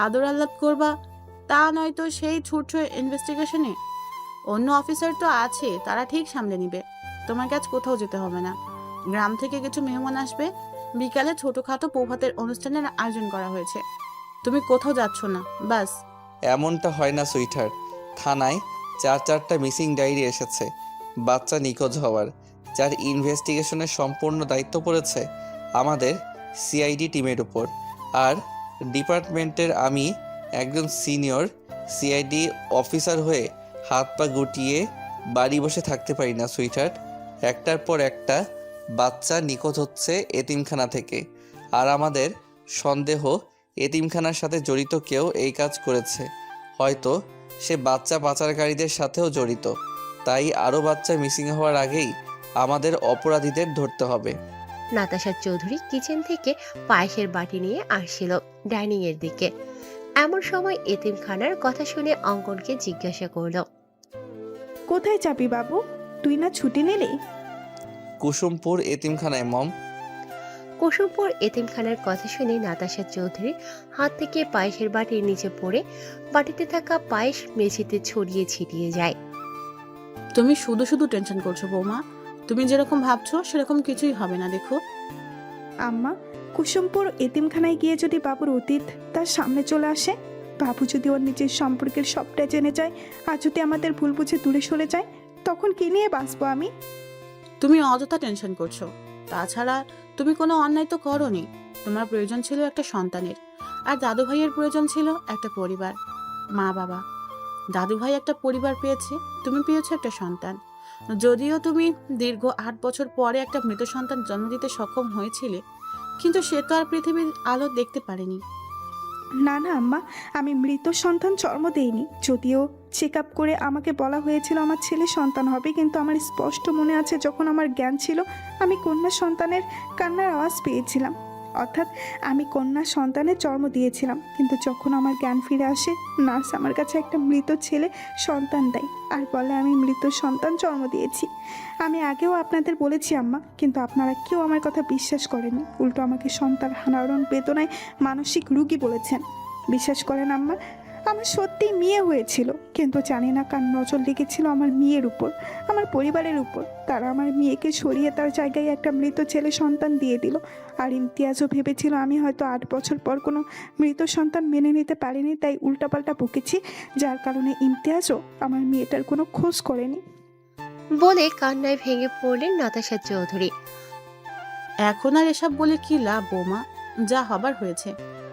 আদর আহ্লাদ করবা, তা নয়তো সেই ছুটছো ইনভেস্টিগেশনে। অন্য অফিসার তো আছে, তারা ঠিক সামলে নিবে। তোমার কাজ কোথাও যেতে হবে না। গ্রাম থেকে কিছু মেহমান আসবে, বিকালে ছোটখাটো প্রভাতের অনুষ্ঠানের আয়োজন করা হয়েছে। তুমি কোথাও যাচ্ছ না, বাস। এমনটা হয় না সুইটহার্ট, থানায় 4টা মিসিং ডায়েরি এসেছে বাচ্চা নিখোঁজ হওয়ার, যার ইনভেস্টিগেশনের সম্পূর্ণ দায়িত্ব পড়েছে আমাদের সিআইডি টিমের উপর। আর ডিপার্টমেন্টের আমি একজন সিনিয়র সিআইডি অফিসার হয়ে হাত পা গুটিয়ে বাড়ি বসে থাকতে পারি না সুইটহার্ট। একটার পর একটা বাচ্চা নিখোঁজ হচ্ছে এতিমখানা থেকে, আর আমাদের সন্দেহ এতিমখানার সাথে জড়িত কেউ এই কাজ করেছে। হয়তো সে বাচ্চা পাচারকারীদের সাথেও জড়িত। তাই আরও বাচ্চা মিসিং হওয়ার আগেই আমাদের অপরাধীদের ধরতে হবে। নাতাশা চৌধুরী কিচেন থেকে পায়েসের বাটি নিয়ে আসছিল ডাইনিং এর দিকে। এমন সময় এতিমখানার কথা শুনে অঙ্কনকে জিজ্ঞাসা করল, কোথায় যাবি বাবু? তুই না ছুটি নিলি? কুসুমপুর এতিমখানায় মম। কুসুমপুর এতিমখানার কথা শুনে নাতাশা চৌধুরীর হাত থেকে পায়েসের বাটির নিচে পড়ে বাটিতে থাকা পায়েস মেঝেতে ছড়িয়ে ছিটিয়ে যায়। তুমি শুধু শুধু টেনশন করছো বৌমা। তুমি যেরকম ভাবছো সেরকম কিছুই হবে না, দেখো। আম্মা, কুসুমপুর এতিমখানায় গিয়ে যদি বাবুর অতীত তার সামনে চলে আসে, বাবু যদি ওর নিজের সম্পর্কের সবটা জেনে যায়, আর যদি আমাদের ভুল বুঝে দূরে সরে যায়, তখন কি নিয়ে বাঁচবো আমি? তুমি অযথা টেনশন করছো। তাছাড়া তুমি কোনো অন্যায় তো করোনি। তোমার প্রয়োজন ছিল একটা সন্তানের, আর দাদু ভাইয়ের প্রয়োজন ছিল একটা পরিবার, মা বাবা। দাদু ভাই একটা পরিবার পেয়েছে, তুমি পেয়েছো একটা সন্তান। যদিও তুমি দীর্ঘ 8 বছর পরে একটা মৃত সন্তান জন্ম দিতে সক্ষম হয়েছিলে, কিন্তু সে তো আর পৃথিবীর আলো দেখতে পারেনি। না না আম্মা, আমি মৃত সন্তান জন্ম দেইনি। যদিও চেক আপ করে আমাকে বলা হয়েছিল আমার ছেলে সন্তান হবে, কিন্তু আমার স্পষ্ট মনে আছে যখন আমার জ্ঞান ছিল আমি কন্যা সন্তানের কান্নার আওয়াজ পেয়েছিলাম। অর্থাৎ আমি কন্যা সন্তানের জন্ম দিয়েছিলাম, কিন্তু যখন আমার জ্ঞান ফিরে আসে নার্স আমার কাছে একটা মৃত ছেলে সন্তান দেয় আর বলে আমি মৃত সন্তান জন্ম দিয়েছি। আমি আগেও আপনাদের বলেছি আম্মা, কিন্তু আপনারা কেউ আমার কথা বিশ্বাস করেননি। উল্টো আমাকে সন্তান হারানোর বেদনায় মানসিক রোগী বলেছেন। বিশ্বাস করেন আম্মা, আমার সত্যিই মেয়ে হয়েছিল, কিন্তু জানি না কার নজর লেগেছিল আমার মেয়ের উপর, আমার পরিবারের উপর। তারা আমার মেয়েকে সরিয়ে তার জায়গায় একটা মৃত ছেলে সন্তান দিয়ে দিল। আর ইমতিয়াজও ভেবেছিল আমি হয়তো 8 বছর পর কোনো মৃত সন্তান মেনে নিতে পারিনি, তাই উল্টাপাল্টা বকেছি, যার কারণে ইমতিয়াজও আমার মেয়েটার কোনো খোঁজ করেনি। বলে কান্নায় ভেঙে পড়লেন নাতাশা চৌধুরী। এখন আর এসব বলে কি লাভ বৌমা? যা হবার হয়েছে।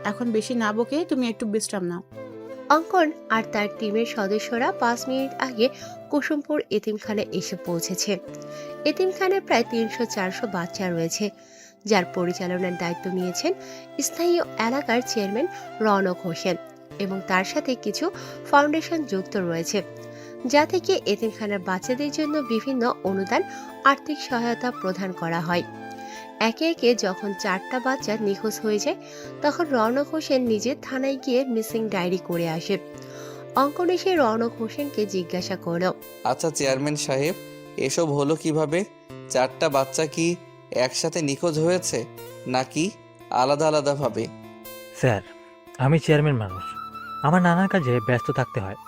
এখন বেশি না বকে তুমি একটু বিশ্রাম নাও। অঙ্কন আর তার টিমের সদস্যরা 5 মিনিট আগে কুসুমপুর এতিমখানায় এসে পৌঁছেছে। এতিমখানায় প্রায় 300-400 বাচ্চা রয়েছে, যার পরিচালনার দায়িত্ব নিয়েছেন স্থানীয় এলাকার চেয়ারম্যান রওনক হোসেন, এবং তার সাথে কিছু ফাউন্ডেশন যুক্ত রয়েছে। যা থেকে এতিমখানার বাচ্চাদের জন্য বিভিন্ন অনুদান আর্থিক সহায়তা প্রদান করা হয়। একে একে যখন 4টা বাচ্চা নিখোঁজ হয়ে যায়, তখন রওনক হোসেন নিজে থানায় গিয়ে মিসিং ডায়েরি করে আসে। অঙ্কন এসে রওনক হোসেনকে জিজ্ঞাসা করল, আচ্ছা চেয়ারম্যান সাহেব, এসব হলো কিভাবে? 4টা বাচ্চা কি একসাথে নিখোঁজ হয়েছে নাকি আলাদা আলাদাভাবে? স্যার, আমি চেয়ারম্যান মানুষ, আমার নানান কাজে ব্যস্ত থাকতে হয়।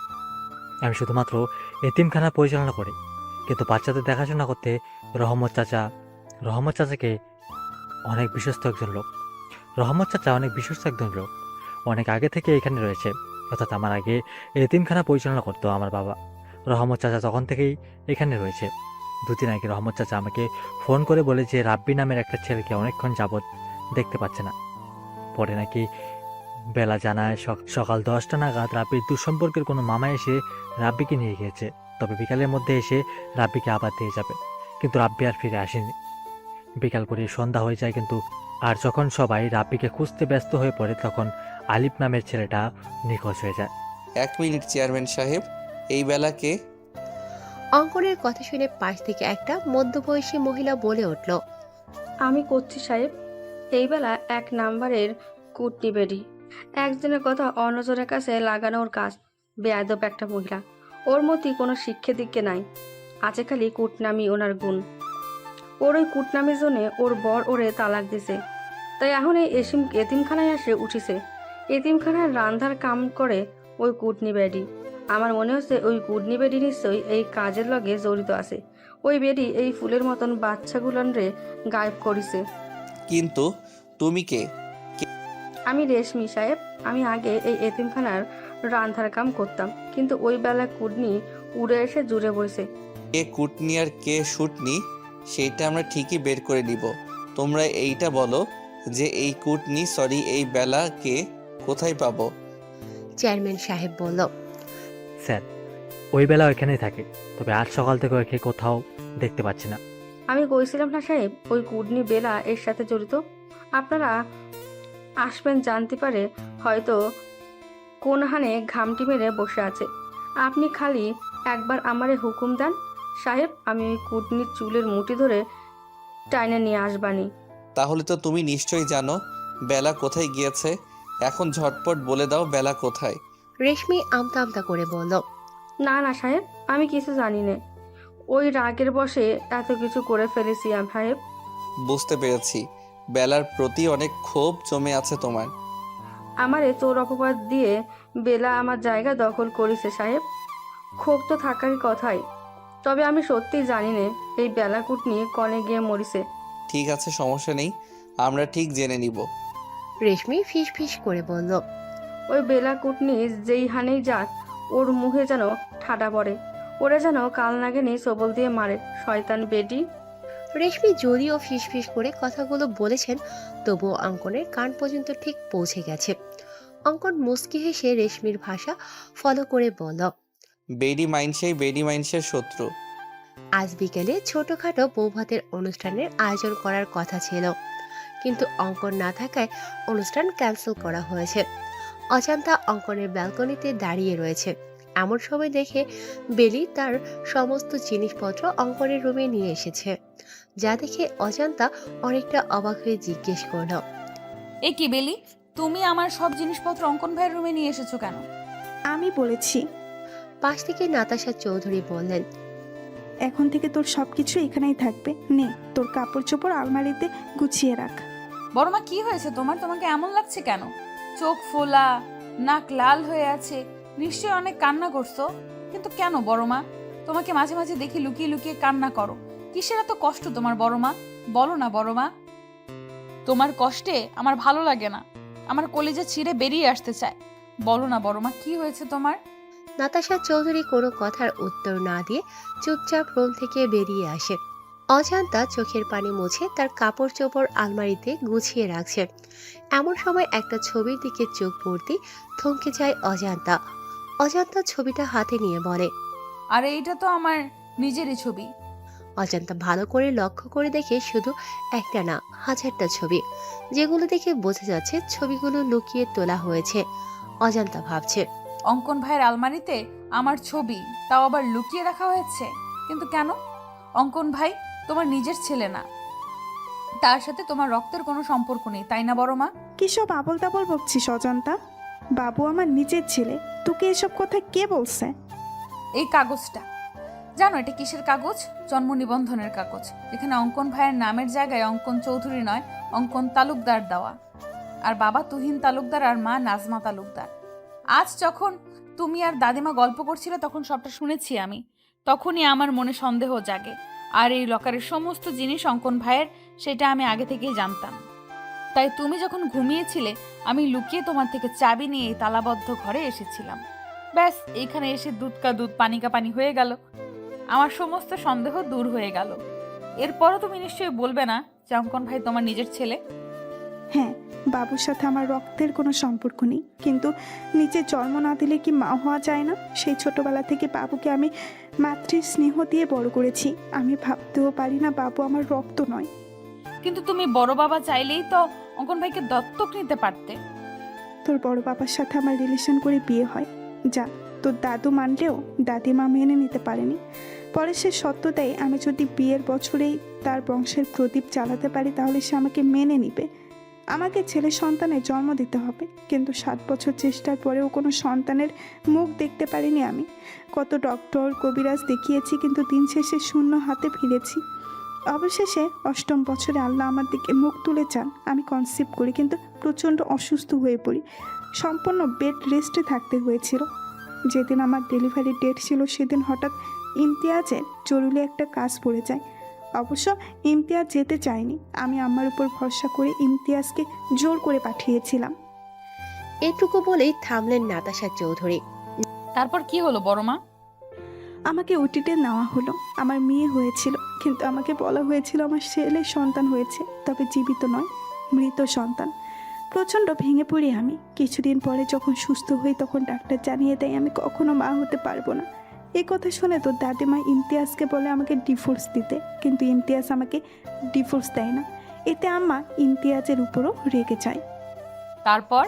আমি শুধুমাত্র এতিমখানা পরিচালনা করি, কিন্তু বাচ্চাদের দেখাশোনা করতে রহমত চাচাকে অনেক বিশ্বস্ত একজন লোক। অনেক আগে থেকে এখানে রয়েছে, অর্থাৎ আমার আগে এতিমখানা পরিচালনা করতো আমার বাবা। রহমত চাচা তখন থেকেই এখানে রয়েছে। 2 দিন আগে রহমত চাচা আমাকে ফোন করে বলে যে রাব্বি নামের একটা ছেলেকে অনেকক্ষণ যাবৎ দেখতে পাচ্ছে না। পরে নাকি বেলা জানায় সকাল 10টা নাগাদ রাব্বির দুঃসম্পর্কের কোনো মামা এসে রাব্বিকে নিয়ে গিয়েছে, তবে বিকালের মধ্যে এসে রাব্বিকে আবার দিয়ে যাবে। কিন্তু রাব্বি আর ফিরে আসেনি। বিকাল করে সন্ধ্যা হয়ে যায়, কিন্তু আর যখন সবাই রাব্বিকে খুঁজতে ব্যস্ত হয়ে পড়ে, তখন আলিফ নামের ছেলেটা নিখোঁজ হয়ে যায়। 1 মিনিট চেয়ারম্যান সাহেব, এই বেলাকে? অঙ্কনের কথা শুনে পাশ থেকে একটা মধ্যবয়সী মহিলা বলে উঠল, আমি করছি সাহেব। এই বেলা 1 নাম্বারের কুটনি বেডি, একজনের কথা অন্যজনের কাছে লাগানোর কাজ। বেয়াদব একটা মহিলা, ওর মতি কোনো শিক্ষে দিক্ষে নাই, আছে খালি কুটনামি ওনার গুণ। ওর ওই কুটনামির জন্যে ওর বর ওরে তালাক দিছে, তাই এখন এই এতিমখানায় এসে উঠিছে। এতিমখানার রান্ধার কাম করে ওই কুটনি বেডি। আমার মনে হচ্ছে ওই কুটনি বেডি নিশ্চয়ই এই কাজের লগে জড়িত আছে। ওই বেডি এই ফুলের মতন বাচ্চাগুলান রে গায়েব করিছে। কিন্তু তুমি কে? আমি রেশমি সাহেব। আমি আগে এই এতিমখানার রান্ধার কাম করতাম, কিন্তু ওই বেলা কুটনি উড়ে এসে জুড়ে বইছে। কে কুটনি আর কে শুটনি সেইটা আমরা ঠিকই বের করে নিব। তোমরা এইটা বলো যে এই কুটনি এই বেলা কে কোথায় পাবো? চেয়ারম্যান সাহেব বলল, স্যার, ওই বেলা ওইখানেই থাকে, তবে আজ সকাল থেকে ওকে কোথাও দেখতে পাচ্ছি না। আমি কইছিলাম না সাহেব, ওই কুটনি বেলা এর সাথে জড়িত। আপনারা আসবেন জানতে পারে হয়তো কোন হানে ঘামটি মেরে বসে আছে। আপনি খালি একবার আমারে হুকুম দেন সাহেব, আমি ওই কুটনির চুলের মুঠি ধরে টাইনে নিয়ে আসবানি। তাহলে তো তুমি নিশ্চয়ই জানো বেলা কোথায় গিয়েছে। এখন ঝটপট বলে দাও বেলা কোথায়। রেশমি আমতা আমতা করে বলল, না না সাহেব, আমি কিছু জানি না। ওই রাগের বশে এত কিছু করে ফেলেছি সাহেব। বুঝতে পেরেছি, বেলার প্রতি অনেক ক্ষোভ জমে আছে তোমার। আমারে চোর অপবাদ দিয়ে বেলা আমার জায়গা দখল করেছে সাহেব। ক্ষোভ তো থাকারই কথাই, তবে আমি সত্যিই জানি না এই বেলা কুটনি কনে গিয়ে মরিছে। ঠিক আছে, সমস্যা নেই, আমরা ঠিক জেনে নিব। রেশমি ফিস ফিস করে বলল, ওই বেলা কুটনি যেই হানেই যাক, ওর মুখে যেন ঠাডা পড়ে, ওরা যেন কাল নাগিনী সবল দিয়ে মারে, শয়তান বেটি। রেশমি যদিও ফিস ফিস করে কথাগুলো বলেছেন, তবুও অঙ্কনের কান পর্যন্ত ঠিক পৌঁছে গেছে। অঙ্কন মুচকি হেসে রেশমির ভাষা ফলো করে বলল, বেডি মাইন্সের শত্রু। আজ বিকেলে ছোটখাটো বৌভাতের অনুষ্ঠানের আয়োজন করার কথা ছিল, কিন্তু অঙ্কন না থাকায় অনুষ্ঠান ক্যান্সেল করা হয়েছে। অজান্তা অঙ্কনের ব্যালকনিতে দাঁড়িয়ে রয়েছে। এমন সময় দেখে বেলি তার সমস্ত জিনিসপত্র অঙ্কনের রুমে নিয়ে এসেছে, যা দেখে অজান্তা অনেকটা অবাক হয়ে জিজ্ঞেস করল, এ কি বেলি, তুমি আমার সব জিনিসপত্র অঙ্কন ভাইয়ের রুমে নিয়ে এসেছো কেন? আমি বলেছি। পাশ থেকে নাতাশা চৌধুরী বললেন, এখন থেকে তোর সবকিছু এখানেই থাকবে। নে, তোর কাপড় চোপড় আলমারিতে গুছিয়ে রাখ। বড়মা, কি হয়েছে তোমার? তোমাকে এমন লাগছে কেন? চোখ ফোলা, নাক লাল হয়ে আছে, নিশ্চয়ই অনেক কান্না করছো। কিন্তু কেন বড়মা? তোমাকে মাঝে মাঝে দেখি লুকিয়ে লুকিয়ে কান্না করো। কিসের এত কষ্ট তোমার বড়মা? বলো না বড়মা। তোমার কষ্টে আমার ভালো লাগে না, আমার কলিজা ছিঁড়ে বেরিয়ে আসতে চায়। বলো না বড়মা, কি হয়েছে তোমার? নাতাশা চৌধুরী কোনো কথার উত্তর না দিয়ে চুপচাপ রুম থেকে বেরিয়ে আসে। অজান্তা চোখের পানি মুছে তার কাপড় চোপড় আলমারিতে গুছিয়ে রাখছে। এমন সময় একটা ছবির দিকে চোখ পড়তে থমকে যায় অজান্তা। অজান্তা ছবিটা হাতে নিয়ে বলে, আরে এইটা তো আমার নিজেরই ছবি। অজান্তা ভালো করে লক্ষ্য করে দেখে শুধু একটা না, হাজারটা ছবি, যেগুলো দেখে বোঝা যাচ্ছে ছবিগুলো লুকিয়ে তোলা হয়েছে। অজান্তা ভাবছে, অঙ্কন ভাইয়ের আলমারিতে আমার ছবি, তাও আবার লুকিয়ে রাখা হয়েছে। কিন্তু কেন? অঙ্কন ভাই তোমার নিজের ছেলে না, তার সাথে তোমার রক্তের কোনো সম্পর্ক নেই, তাই না বড় মা? কিসব আবল তাবল বকছিস অজন্তা? বাবু আমার নিজের ছেলে, তোকে এসব কথা কে বলছে? এই কাগজটা, জানো এটা কিসের কাগজ? জন্ম নিবন্ধনের কাগজ। এখানে অঙ্কন ভাইয়ের নামের জায়গায় অঙ্কন চৌধুরী নয়, অঙ্কন তালুকদার দেওয়া। আর বাবা তুহিন তালুকদার আর মা নাজমা তালুকদার। আজ যখন তুমি আর দাদিমা গল্প করছিলে তখন সবটা শুনেছি আমি। তখনই আমার মনে সন্দেহ জাগে। আর এই লকারের সমস্ত জিনিস অঙ্কন ভাইয়ের, সেটা আমি আগে থেকেই জানতাম। তাই তুমি যখন ঘুমিয়েছিলে আমি লুকিয়ে তোমার থেকে চাবি নিয়ে এই তালাবদ্ধ ঘরে এসেছিলাম। ব্যাস, এইখানে এসে দুধ কা দুধ পানি কা পানি হয়ে গেল। আমার সমস্ত সন্দেহ দূর হয়ে গেল। এরপরও তুমি নিশ্চয়ই বলবে না যে অঙ্কন ভাই তোমার নিজের ছেলে? হ্যাঁ, বাবুর সাথে আমার রক্তের কোনো সম্পর্ক নেই, কিন্তু নিজে জন্ম না দিলে কি মা হওয়া যায় না? সেই ছোটবেলা থেকে বাবুকে আমি মাতৃ স্নেহ দিয়ে বড় করেছি। আমি ভাবতেও পারি না বাবু আমার রক্ত নয়। কিন্তু তুমি বড় বাবা চাইলেই তো অঙ্কন ভাইকে দত্তক নিতে পারতে। তোর বড় বাবার সাথে আমার রিলেশন করে বিয়ে হয়, যা তোর দাদু মানলেও দাদিমা মেনে নিতে পারেনি। পরে সে সত্য দেয় আমি যদি বিয়ের বছরেই তার বংশের প্রদীপ জ্বালাতে পারি তাহলে সে আমাকে মেনে নিবে। আমাকে ছেলে সন্তানের জন্ম দিতে হবে, কিন্তু 7 বছর চেষ্টার পরেও কোনো সন্তানের মুখ দেখতে পারিনি আমি। কত ডক্টর কবিরাজ দেখিয়েছি, কিন্তু দিন শেষে শূন্য হাতে ফিরেছি। অবশেষে 8ম বছরে আল্লাহ আমার দিকে মুখ তুলে চান। আমি কনসিভ করি, কিন্তু প্রচণ্ড অসুস্থ হয়ে পড়ি। সম্পূর্ণ বেড রেস্টে থাকতে হয়েছিল। যেদিন আমার ডেলিভারি ডেট ছিল সেদিন হঠাৎ ইমতিয়াজের জরুরি একটা কাজ পড়ে যায়। অবশ্য ইমতিয়াজ যেতে চায়নি, আমি আমার উপর ভরসা করে ইমতিয়াজকে জোর করে পাঠিয়েছিলাম। এটুকু বলেই থামলেন নাতাশা চৌধুরী। তারপর কি হলো বড় মা? আমাকে ওটিতে নেওয়া হলো। আমার মেয়ে হয়েছিল, কিন্তু আমাকে বলা হয়েছিল আমার ছেলে সন্তান হয়েছে, তবে জীবিত নয়, মৃত সন্তান। প্রচণ্ড ভেঙে পড়ি আমি। কিছুদিন পরে যখন সুস্থ হই তখন ডাক্তার জানিয়ে দেয় আমি কখনো মা হতে পারবো না। এই কথা শুনে তো দাদিমা ইমতিয়াজকে বলে আমাকে ডিভোর্স দিতে, কিন্তু ইমতিয়াজ আমাকে ডিভোর্স দেয় না। এতে আম্মা ইমতিয়াজের উপরও রেগে যায়। তারপর?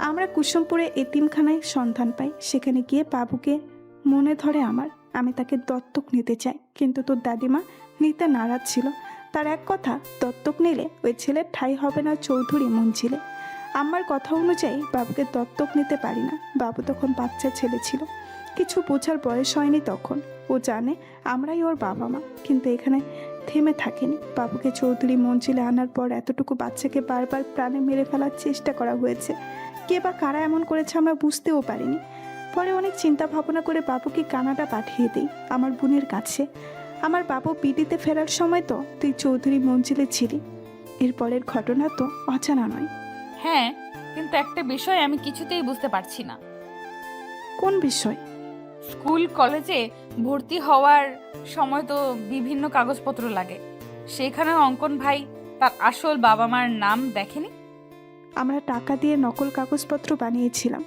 আমরা কুসুমপুরে এতিমখানায় সন্ধান পাই। সেখানে গিয়ে বাবুকে মনে ধরে আমার। আমি তাকে দত্তক নিতে চাই, কিন্তু তোর দাদিমা নিতে নারাজ ছিল। তার এক কথা, দত্তক নিলে ওই ছেলের ঠাঁই হবে না চৌধুরী মঞ্জিলে। আমার কথা অনুযায়ী বাবুকে দত্তক নিতে পারি না। বাবু তখন বাচ্চা ছেলে ছিল, কিছু বোঝার বয়স হয়নি তখন। ও জানে আমরাই ওর বাবা মা, কিন্তু এখানে থেমে থাকেনি। বাবুকে চৌধুরী মঞ্জিলে আনার পর এতটুকু বাচ্চাকে বারবার প্রাণে মেরে ফেলার চেষ্টা করা হয়েছে। কে বা কারা এমন করেছে আমরা বুঝতেও পারিনি। পরে অনেক চিন্তা ভাবনা করে বাবুকে কানাডা পাঠিয়ে দিই আমার বোনের কাছে। আমার বাবু পিডিতে ফেরার সময় তো তুই চৌধুরী মঞ্জিলে ছিলি। এরপরের ঘটনা তো অজানা নয়। হ্যাঁ, কিন্তু একটা বিষয় আমি কিছুতেই বুঝতে পারছি না। কোন বিষয়? স্কুল কলেজে ভর্তি হওয়ার সময় তো বিভিন্ন কাগজপত্র লাগে, সেখানে অঙ্কন ভাই তার আসল বাবা মার নাম দেখেনি? আমরা টাকা দিয়ে নকল কাগজপত্র বানিয়েছিলাম,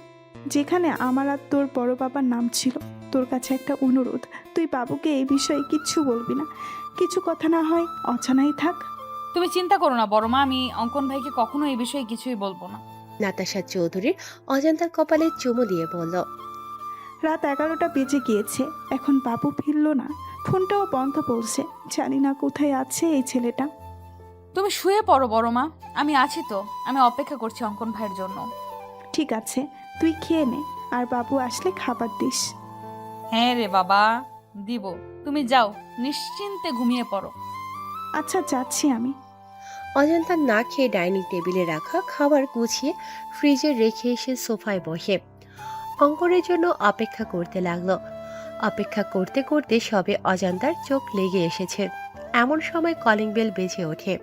যেখানে আমার আর তোর বড় বাবার নাম ছিল। তোর কাছে একটা অনুরোধ, তুই বাবুকে এই বিষয়ে কিচ্ছু বলবি না। কিছু কথা না হয় অজানাই থাক। তুমি চিন্তা করো না বড় মা, আমি অঙ্কন ভাইকে কখনো এই বিষয়ে কিছুই বলবো না। নাতাশা চৌধুরীর অজান্তার কপালে চুমু দিয়ে বলল, রাত 11টা বেজে গিয়েছে, এখন বাবু ফিরল না। ফোনটাও বন্ধ পড়ছে। জানি না কোথায় আছে এই ছেলেটা। তুমি শুয়ে পড়ো বড় মা, আমি আছি তো। আমি অপেক্ষা করছি অঙ্কন ভাইয়ের জন্য। ঠিক আছে, তুই খেয়ে নে, আর বাবু আসলে খাবার দিস। হ্যাঁ রে বাবা, দিব। তুমি যাও, নিশ্চিন্তে ঘুমিয়ে পড়ো। আচ্ছা, যাচ্ছি আমি। অজন্তা না খেয়ে ডাইনিং টেবিলে রাখা খাবার গুছিয়ে ফ্রিজে রেখে এসে সোফায় বসে অঙ্কনের জন্য অপেক্ষা করতে লাগলো। অপেক্ষা করতে করতে সবে অজান্তার চোখ লেগে এসেছে। এমন সময় কলিং বেল বেজে ওঠে।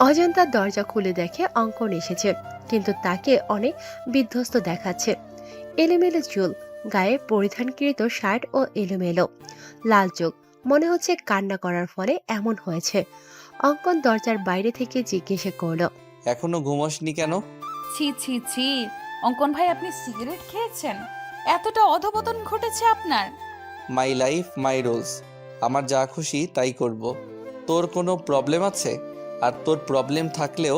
অজান্তার দরজা খুলে দেখে অঙ্কন এসেছে, কিন্তু তাকে অনেক বিধ্বস্ত দেখাচ্ছে। এলোমেলো চুল, গায়ে পরিধানকৃত শার্ট ও এলোমেলো লাল চোখ, মনে হচ্ছে কান্না করার ফলে এমন হয়েছে। অঙ্কন দরজার বাইরে থেকে জিজ্ঞেস করলো, এখনো ঘুমোসনি কেন? ছি ছি ছি, অঙ্কন ভাই আপনি সিগারেট খেয়েছেন? এতটা অধপতন ঘটেছে আপনার? মাই লাইফ মাই রুলস, আমার যা খুশি তাই করব। তোর কোনো প্রবলেম আছে? আর তোর প্রবলেম থাকলেও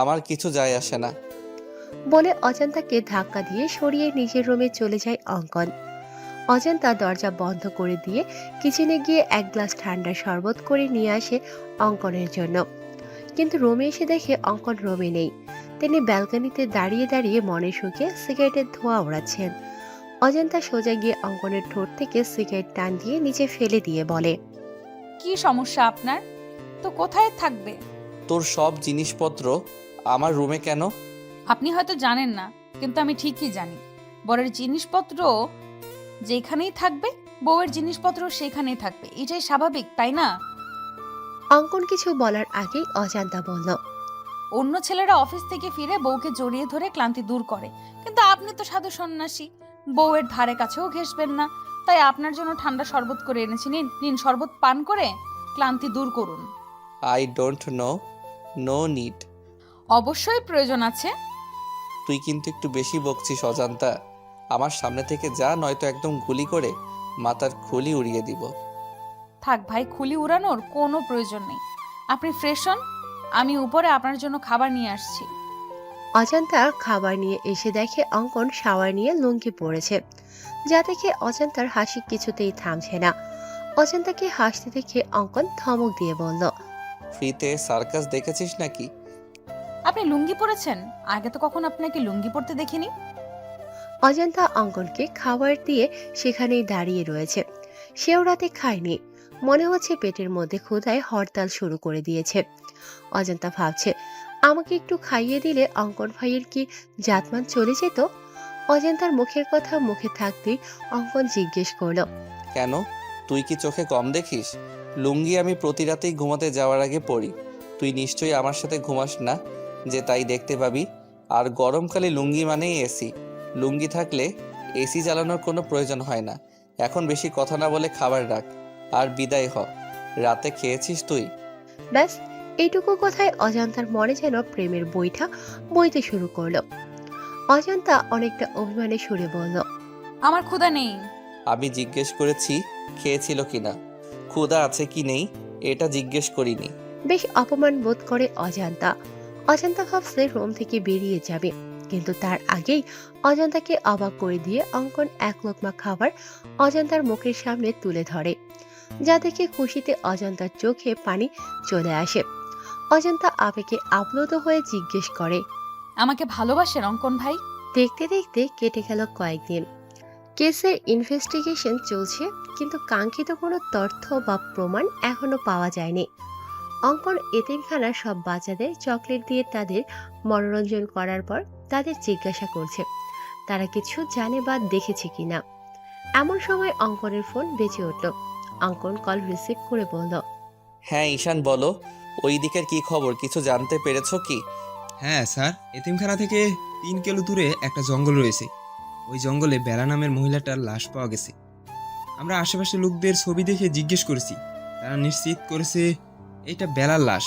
আমার কিছু যায় আসে না। বলে অজান্তাকে ধাক্কা দিয়ে সরিয়ে নিজের রুমে চলে যায় অঙ্কন। অজান্তা দরজা বন্ধ করে দিয়ে কিচেনে গিয়ে এক গ্লাস ঠান্ডা শরবত করে নিয়ে আসে অঙ্কনের জন্য। কিন্তু রুমে এসে দেখে অঙ্কন রুমে নেই। তিনি ব্যালকনিতে দাঁড়িয়ে দাঁড়িয়ে মনে সুখে সিগারেটের ধোঁয়া ওড়াচ্ছেন। অজান্তা সোজা গিয়ে অঙ্কনের ঠোঁট থেকে সিগারেট টান দিয়ে নিচে ফেলে দিয়ে বলে, কি সমস্যা আপনার? তো কোথায় থাকবে? তোর সব জিনিসপত্র আমার রুমে কেন? আপনি হয়তো জানেন না, কিন্তু আমি ঠিকই জানি। বরের জিনিসপত্র যেখানেই থাকবে, বউয়ের জিনিসপত্র সেখানেই থাকবে। এটাই স্বাভাবিক, তাই না? অঙ্কন কিছু বলার আগেই অজান্তা বলল, অন্য ছেলেরা অফিস থেকে ফিরে বউকে জড়িয়ে ধরে ক্লান্তি দূর করে, কিন্তু আপনি তো সাধু সন্ন্যাসী, বউয়ের ধারে কাছেও ঘেঁষবেন না। তাই আপনার জন্য ঠান্ডা শরবত করে এনেছি, নিন নিন, শরবত পান করে ক্লান্তি দূর করুন। I don't know, no need. অবশ্যই প্রয়োজন আছে। তুই কিন্তু একটু বেশি বকছিস অজান্তা। আমার সামনে থেকে যা, নয়তো একদম গুলি করে মাথার খুলি উড়িয়ে দিব। থাক ভাই, খুলি উড়ানোর কোনো প্রয়োজন নেই। আপনি ফ্রেশ হন, আমি উপরে আপনার জন্য খাবার নিয়ে আসছি। অজান্তা খাবার নিয়ে এসে দেখে অঙ্কন শাওয়ার নিয়ে লুঙ্গি পড়েছে। যা দেখে অজান্তার হাসি কিছুতেই থামছে না। অজান্তাকে হাসতে দেখে অঙ্কন ধমক দিয়ে বলল, ফ্রিতে সার্কাস দেখেছিস নাকি? আপনি লুঙ্গি পরেছেন? আগে তো কখন আপনাকে লুঙ্গি পরতে দেখিনি। অজান্তা অঙ্কনকে খাবার দিয়ে সেখানেই দাঁড়িয়ে রয়েছে। সেও রাতে খায়নি, মনে হচ্ছে পেটের মধ্যে ক্ষুধায় হরতাল শুরু করে দিয়েছে। অজান্তা ভাবছে, আমাকে একটু খাইয়ে দিলে অঙ্কন ভাইয়ের কি জাতমান চলে যেত। অজান্তার মুখের কথা মুখে থাকতেই অঙ্কন জিজ্ঞেস করলো, কেন, তুই কি চোখে কম দেখিস? লুঙ্গি আমি প্রতি রাতেই ঘুমাতে যাওয়ার আগে পরি। তুই নিশ্চয়ই আমার সাথে ঘুমাস না, যে তাই দেখতে পাবি। আর গরমকালে লুঙ্গি মানেই এসি। লুঙ্গি থাকলে এসি চালানোর কোনো প্রয়োজন হয় না। এখন বেশি কথা না বলে খাবার রাখ আর বিদায় হ। রাতে খেয়েছিস তুই? ব্যাস এইটুকু কথায় অজান্তার মনে যেন প্রেমের বইটা বইতে শুরু করলো। অজান্তা অনেকটা অভিমানে সুরে বলল, আমার ক্ষুধা নেই। আমি জিজ্ঞেস করেছি খেয়েছিল কিনা, ক্ষুধা আছে কি নেই এটা জিজ্ঞেস করিনি। বেশ অপমান বোধ করে অজান্তা। অজান্তা ভাবছে রুম থেকে বেরিয়ে যাবে, কিন্তু তার আগেই অজান্তাকে অবাক করে দিয়ে অঙ্কন এক লোকমা খাবার অজান্তার মুখের সামনে তুলে ধরে, যা দেখে খুশিতে অজান্তার চোখে পানি চলে আসে। অজান্তা আবেগে আপ্লুত হয়ে জিজ্ঞেস করে, আমাকে ভালোবাসেন অঙ্কন ভাই? দেখতে দেখতে কেটে গেল কয়েকদিন। কেসের ইনভেস্টিগেশন চলছে, কিন্তু কাঙ্ক্ষিত কোনো তথ্য বা প্রমাণ এখনো পাওয়া যায়নি। অঙ্কন এতিমখানার সব বাচ্চাদের চকলেট দিয়ে তাদের মনোরঞ্জন করার পর তাদের জিজ্ঞাসা করছে তারা কিছু জানে বা দেখেছে কিনা। এমন সময় অঙ্কনের ফোন বেজে উঠল। অঙ্কন কল রিসিভ করে বলল, হ্যাঁ ঈশান বলো, ওই দিকের কি খবর, কিছু জানতে পেরেছো কি? হ্যাঁ স্যার, এতিমখানা থেকে 3 কিলো দূরে একটা জঙ্গল রয়েছে। ওই জঙ্গলে বেলা নামের মহিলাটার লাশ পাওয়া গেছে। আমরা আশেপাশে লোকদের ছবি দেখে জিজ্ঞেস করেছি, তারা নিশ্চিত করেছে এটা বেলার লাশ।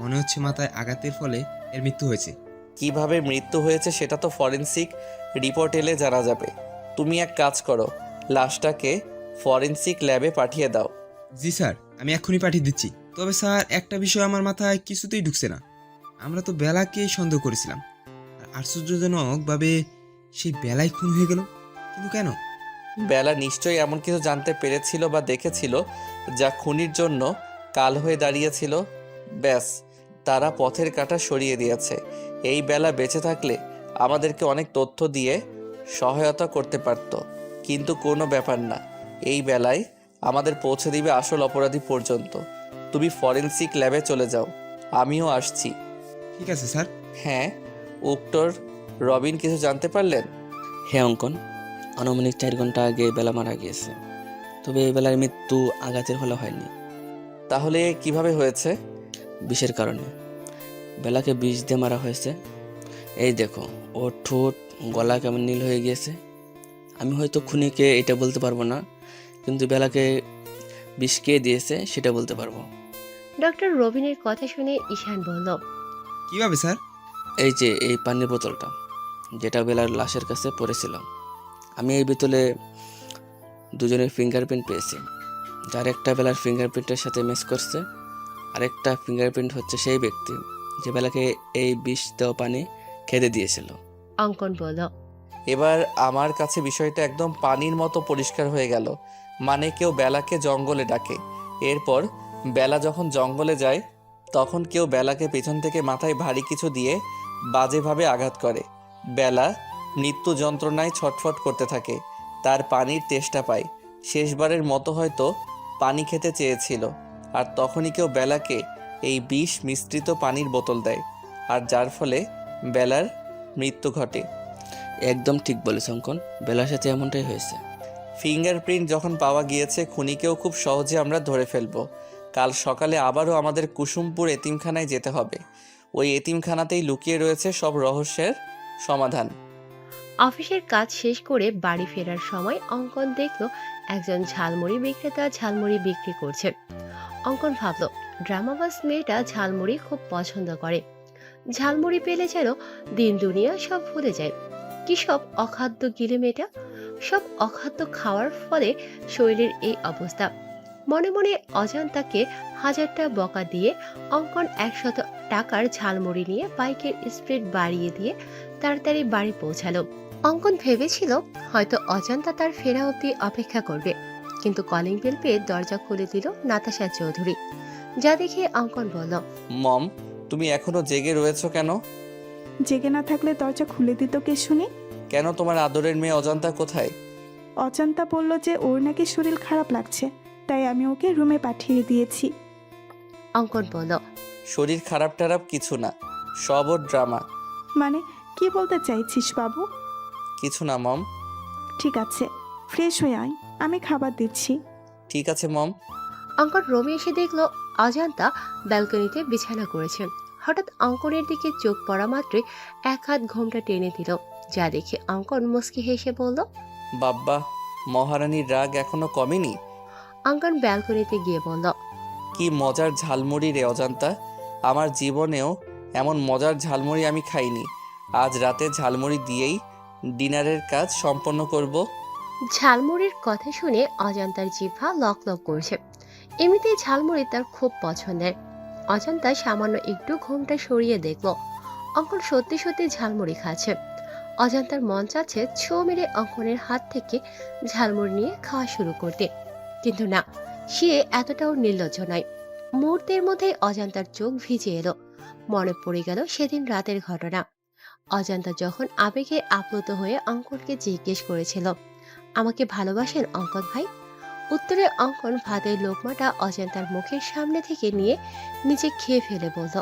মনে হচ্ছে মাথায় আঘাতের ফলে এর মৃত্যু হয়েছে। কিভাবে মৃত্যু হয়েছে সেটা তো ফরেনসিক রিপোর্ট এলে জানা যাবে। তুমি এক কাজ করো, লাশটাকে ফরেনসিক ল্যাবে পাঠিয়ে দাও। জি স্যার, আমি এক্ষুনি পাঠিয়ে দিচ্ছি। তবে স্যার, একটা বিষয় আমার মাথায় কিছুতেই ঢুকছে না। আমরা তো বেলাকেই সন্দেহ করেছিলাম, আর আশ্চর্যজনকভাবে সেই বেলাই খুন হয়ে গেল। কিন্তু কেন? বেলা নিশ্চয়ই এমন কিছু জানতে পেরেছিল বা দেখেছিল যা খুনির জন্য কাল হয়ে দাঁড়িয়েছিল। ব্যাস, তারা পথের কাঁটা সরিয়ে দিয়েছে। এই বেলা বেঁচে থাকলে আমাদেরকে অনেক তথ্য দিয়ে সহায়তা করতে পারত, কিন্তু কোনো ব্যাপার না। এই বেলায় আমাদের পৌঁছে দিবে আসল অপরাধী পর্যন্ত। তুমি ফরেনসিক ল্যাবে চলে যাও, আমিও আসছি। ঠিক আছে স্যার। হ্যাঁ, উক্টর রবিন কিছু জানতে পারলেন? হ্যাঁ অঙ্কন, আনুমানিক 4 ঘন্টা আগে বেলা মারা গিয়েছে। তবে এই বেলার মৃত্যু আঘাতের ফলে হয়নি। তাহলে কিভাবে হয়েছে? বিষের কারণে। বেলাকে বিষ দিয়ে মারা হয়েছে। এই দেখো, ওর ঠোঁট গলা কেমন নীল হয়ে গিয়েছে। আমি হয়তো খুনিকে এটা বলতে পারবো না, কিন্তু বেলাকে বিষ কে দিয়েছে সেটা বলতে পারবো। ডক্টর রবিনের কথা শুনে ঈশান বলল, কিভাবে স্যার? এই যে এই পানির বোতলটা, যেটা বেলার লাশের কাছে পড়েছিল, আমি এই বোতলে দুজনের ফিঙ্গারপ্রিন্ট পেয়েছি। যার একটা বেলার ফিঙ্গারপ্রিন্টের সাথে ম্যাচ করছে, আরেকটা ফিঙ্গারপ্রিন্ট হচ্ছে সেই ব্যক্তি যে বেলাকে এই বিষ দেওয়া পানি খেতে দিয়েছিল। অঙ্কন বলল, এবার আমার কাছে বিষয়টা একদম পানির মতো পরিষ্কার হয়ে গেল। মানে কেউ বেলাকে জঙ্গলে ডাকে, এরপর বেলা যখন জঙ্গলে যায় তখন কেউ বেলাকে পেছন থেকে মাথায় ভারী কিছু দিয়ে বাজেভাবে আঘাত করে। বেলা মৃত্যু যন্ত্রণায় ছটফট করতে থাকে, তার পানির তেষ্টা পায়, শেষবারের মতো হয়তো পানি খেতে চেয়েছিল। আর তখনই কেউ বেলাকে এই বিষ মিশ্রিত পানির বোতল দেয়, আর যার ফলে বেলার মৃত্যু ঘটে। একদম ঠিক বলেছ অঙ্কন, বেলার সাথে এমনটাই হয়েছে। ফিঙ্গারপ্রিন্ট যখন পাওয়া গিয়েছে, খুনিকেও খুব সহজে আমরা ধরে ফেলবো। কাল সকালে আবারও আমাদের কুসুমপুর এতিমখানায় যেতে হবে। ওই এতিমখানাতেই লুকিয়ে রয়েছে সব রহস্যের সমাধান। অফিসের কাজ শেষ করে বাড়ি ফেরার সময় অঙ্কন দেখলো একজন ঝালমুড়ি বিক্রেতা ঝালমুড়ি বিক্রি করছে। অঙ্কন ভাবলো ড্রামাবাজ মেয়েটা ঝালমুড়ি খুব পছন্দ করে। ঝালমুড়ি পেলে যেন দিন দুনিয়া সব ভুলে যায়। কি সব অখাদ্য গিলে মেয়েটা! সব অখাদ্য খাওয়ার ফলে শরীরের এই অবস্থা। মনে মনে অজান্তাকে হাজারটা বকা দিয়ে অঙ্কন 100 টাকার ঝালমুড়ি নিয়ে বাইকের স্পিড বাড়িয়ে দিয়ে তাড়াতাড়ি বাড়ি পৌঁছালো। অঙ্কন ভেবেছিল হয়তো অজান্তা তার ফেরা অবধি অপেক্ষা করবে, কিন্তু কলিং বেল পেয়ে দরজা খুলে দিল নাতাশা চৌধুরী। যা দেখে অঙ্কন বলল, মম, তুমি এখনো জেগে রয়েছো কেন? জেগে না থাকলে দরজা খুলে দিত কে শুনি? কেন, তোমার আদরের মেয়ে অজান্তা কোথায়? অজান্তা বলল যে ওর নাকি শরীর খারাপ লাগছে, তাই আমি ওকে রুমে পাঠিয়ে দিয়েছি। অঙ্কন বলল, শরীর খারাপ টারাপ কিছু না, সব ওর ড্রামা। মানে কি বলতে চাইছিস বাবু? কিছু না মম। ঠিক আছে, ফ্রেশ হয়ে আয়, আমি খাবার দিচ্ছি। ঠিক আছে মম। অঙ্কন রুমে এসে দেখলো অজান্তা ব্যালকনিতে বিছানা করেছে। হঠাৎ অঙ্কনের দিকে চোখ পড়া মাত্রই এক হাত ঘোমটা টেনে দিল, যা দেখে অঙ্কন মুচকি হেসে বলল, বাব্বা, মহারানীর রাগ এখনো কমেনি? অঙ্কন ব্যালকনিতে গিয়ে বলল, কি মজার ঝালমুড়ি রে অজান্তা, আমার জীবনেও এমন মজার ঝালমুড়ি আমি খাইনি। আজ রাতে ঝালমুড়ি দিয়েই ডিনারের কাজ সম্পন্ন করব। ঝালমুড়ির কথা শুনে অজান্তার জিহ্বা লক লক করছে। এমনিতেই ঝালমুড়ি তার খুব পছন্দের। অজান্তা সামান্য একটু ঘোমটা সরিয়ে দেখলো অঙ্কন সত্যি সত্যি ঝালমুড়ি খাচ্ছে। অজান্তার মন চাচ্ছে ছো মেরে অঙ্কনের হাত থেকে ঝালমুড়ি নিয়ে খাওয়া শুরু করতে, কিন্তু না, সে এতটাও নির্লজ্জ নয়। মুহূর্তের মধ্যেই অজান্তার চোখ ভিজে এলো। মনে পড়ে গেল সেদিন রাতের ঘটনা। অজান্তা যখন আবেগে আপ্লুত হয়ে অঙ্কনকে জিজ্ঞেস করেছিল, আমাকে ভালোবাসেন অঙ্কন ভাই? উত্তরে অঙ্কন ভাতের লোকমাটা অজান্তার মুখের সামনে থেকে নিয়ে নিচে খেয়ে ফেলে বলল,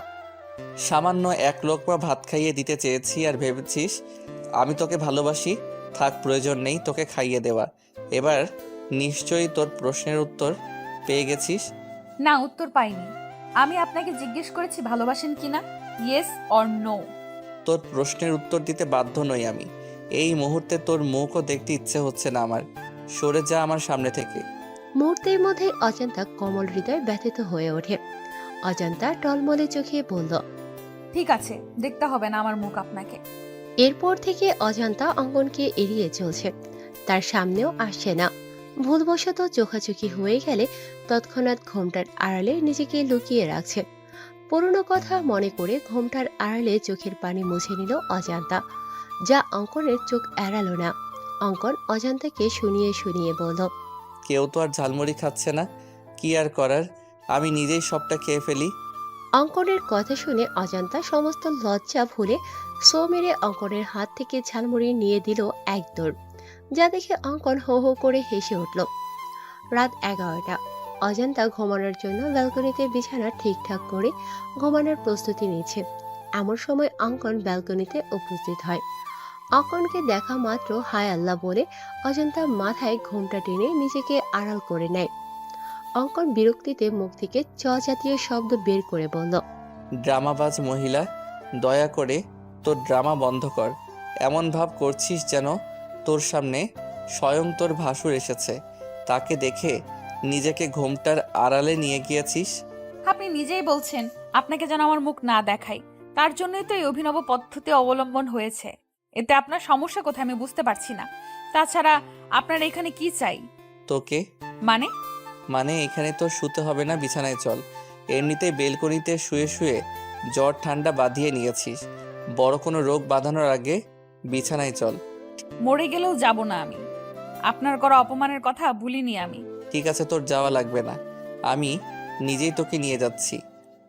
সামান্য এক লোকমা ভাত খাইয়ে দিতে চেয়েছি আর ভেবেছিস আমি তোকে ভালোবাসি? থাক, প্রয়োজন নেই তোকে খাইয়ে দেওয়া। এবার নিশ্চয়ই তোর প্রশ্নের উত্তর পেয়ে গেছিস। না, উত্তর পাইনি। আমি আপনাকে জিজ্ঞেস করেছি ভালোবাসেন কিনা, ইয়েস অর নো। তোর প্রশ্নের উত্তর দিতে বাধ্য নই আমি। এই মুহূর্তে তোর মুখও দেখতে ইচ্ছে হচ্ছে না আমার। সরে যা আমার সামনে থেকে। মুহূর্তের মধ্যে অজান্তা কোমল হৃদয় ব্যথিত হয়ে ওঠে। অজান্তা টলমলে চোখে বলল, ঠিক আছে, দেখতে হবে না আমার মুখ আপনাকে। এরপর থেকে অজান্তা অঙ্কনকে এড়িয়ে চলছে, তার সামনেও আসছে না। ভুলবশত চোখাচোখি হয়ে গেলে তৎক্ষণাৎ ঘোমটার আড়ালে নিজেকে লুকিয়ে রাখছে। পুরনো কথা মনে করে ঘোমটার আড়ালে চোখের পানি মুছে নিল অজান্তা, যা অঙ্কনের চোখ এড়ালো না। অঙ্কন অজান্তাকে শুনিয়ে শুনিয়ে বলল, কেউ তো আর ঝালমুড়ি খাচ্ছে না, কি আর করার, আমি নিজেই সবটা খেয়ে ফেলি। অঙ্কনের কথা শুনে অজান্তা সমস্ত লজ্জা ভুলে সো মেরে অঙ্কনের হাত থেকে ঝালমুড়ি নিয়ে দিল এক দৌড়, যা দেখে অঙ্কন হো হো করে হেসে উঠল। রাত 11টা। অজান্তা ঘুমানোর জন্য ব্যালকনিতে বিছানা ঠিকঠাক করে ঘুমানোর প্রস্তুতি নিচ্ছে। এমন সময় অঙ্কন ব্যালকনিতে উপস্থিত হয়। অঙ্কনকে দেখা মাত্র হায় আল্লাহ বলে অজান্তা মাথায় ঘোমটা টেনে নিজেকে আড়াল করে নেয়। অঙ্কন বিরক্তিতে মুখ থেকে চ জাতীয় শব্দ বের করে বলল, ড্রামাবাজ মহিলা, দয়া করে তোর ড্রামা বন্ধ কর। এমন ভাব করছিস যেন তোর সামনে স্বয়ং তোর ভাসুর এসেছে, তাকে দেখে নিজেকে ঘোমটার আড়ালে নিয়ে গিয়েছিস। আপনি নিজেই বলছেন আপনাকে যেন আমার মুখ না দেখাই, তার জন্যই তো এই অভিনব পদ্ধতি অবলম্বন হয়েছে। এতে আপনার সমস্যা কোথায় আমি বুঝতে পারছি না। তাছাড়া আপনার এখানে কি চাই? তোকে মানে এখানে তো শুতে হবে না, বিছানায় চল। এমনিতেই বেলকনিতে শুয়ে শুয়ে জ্বর ঠান্ডা বাঁধিয়ে নিয়েছিস, বড় কোনো রোগ বাঁধানোর আগে বিছানায় চল। মরে গেলেও যাব না আমি। আপনার করা অপমানের কথা ভুলিনি আমি। ঠিক আছে, তোর যাওয়া লাগবে না, আমি নিজেই তোকে নিয়ে যাচ্ছি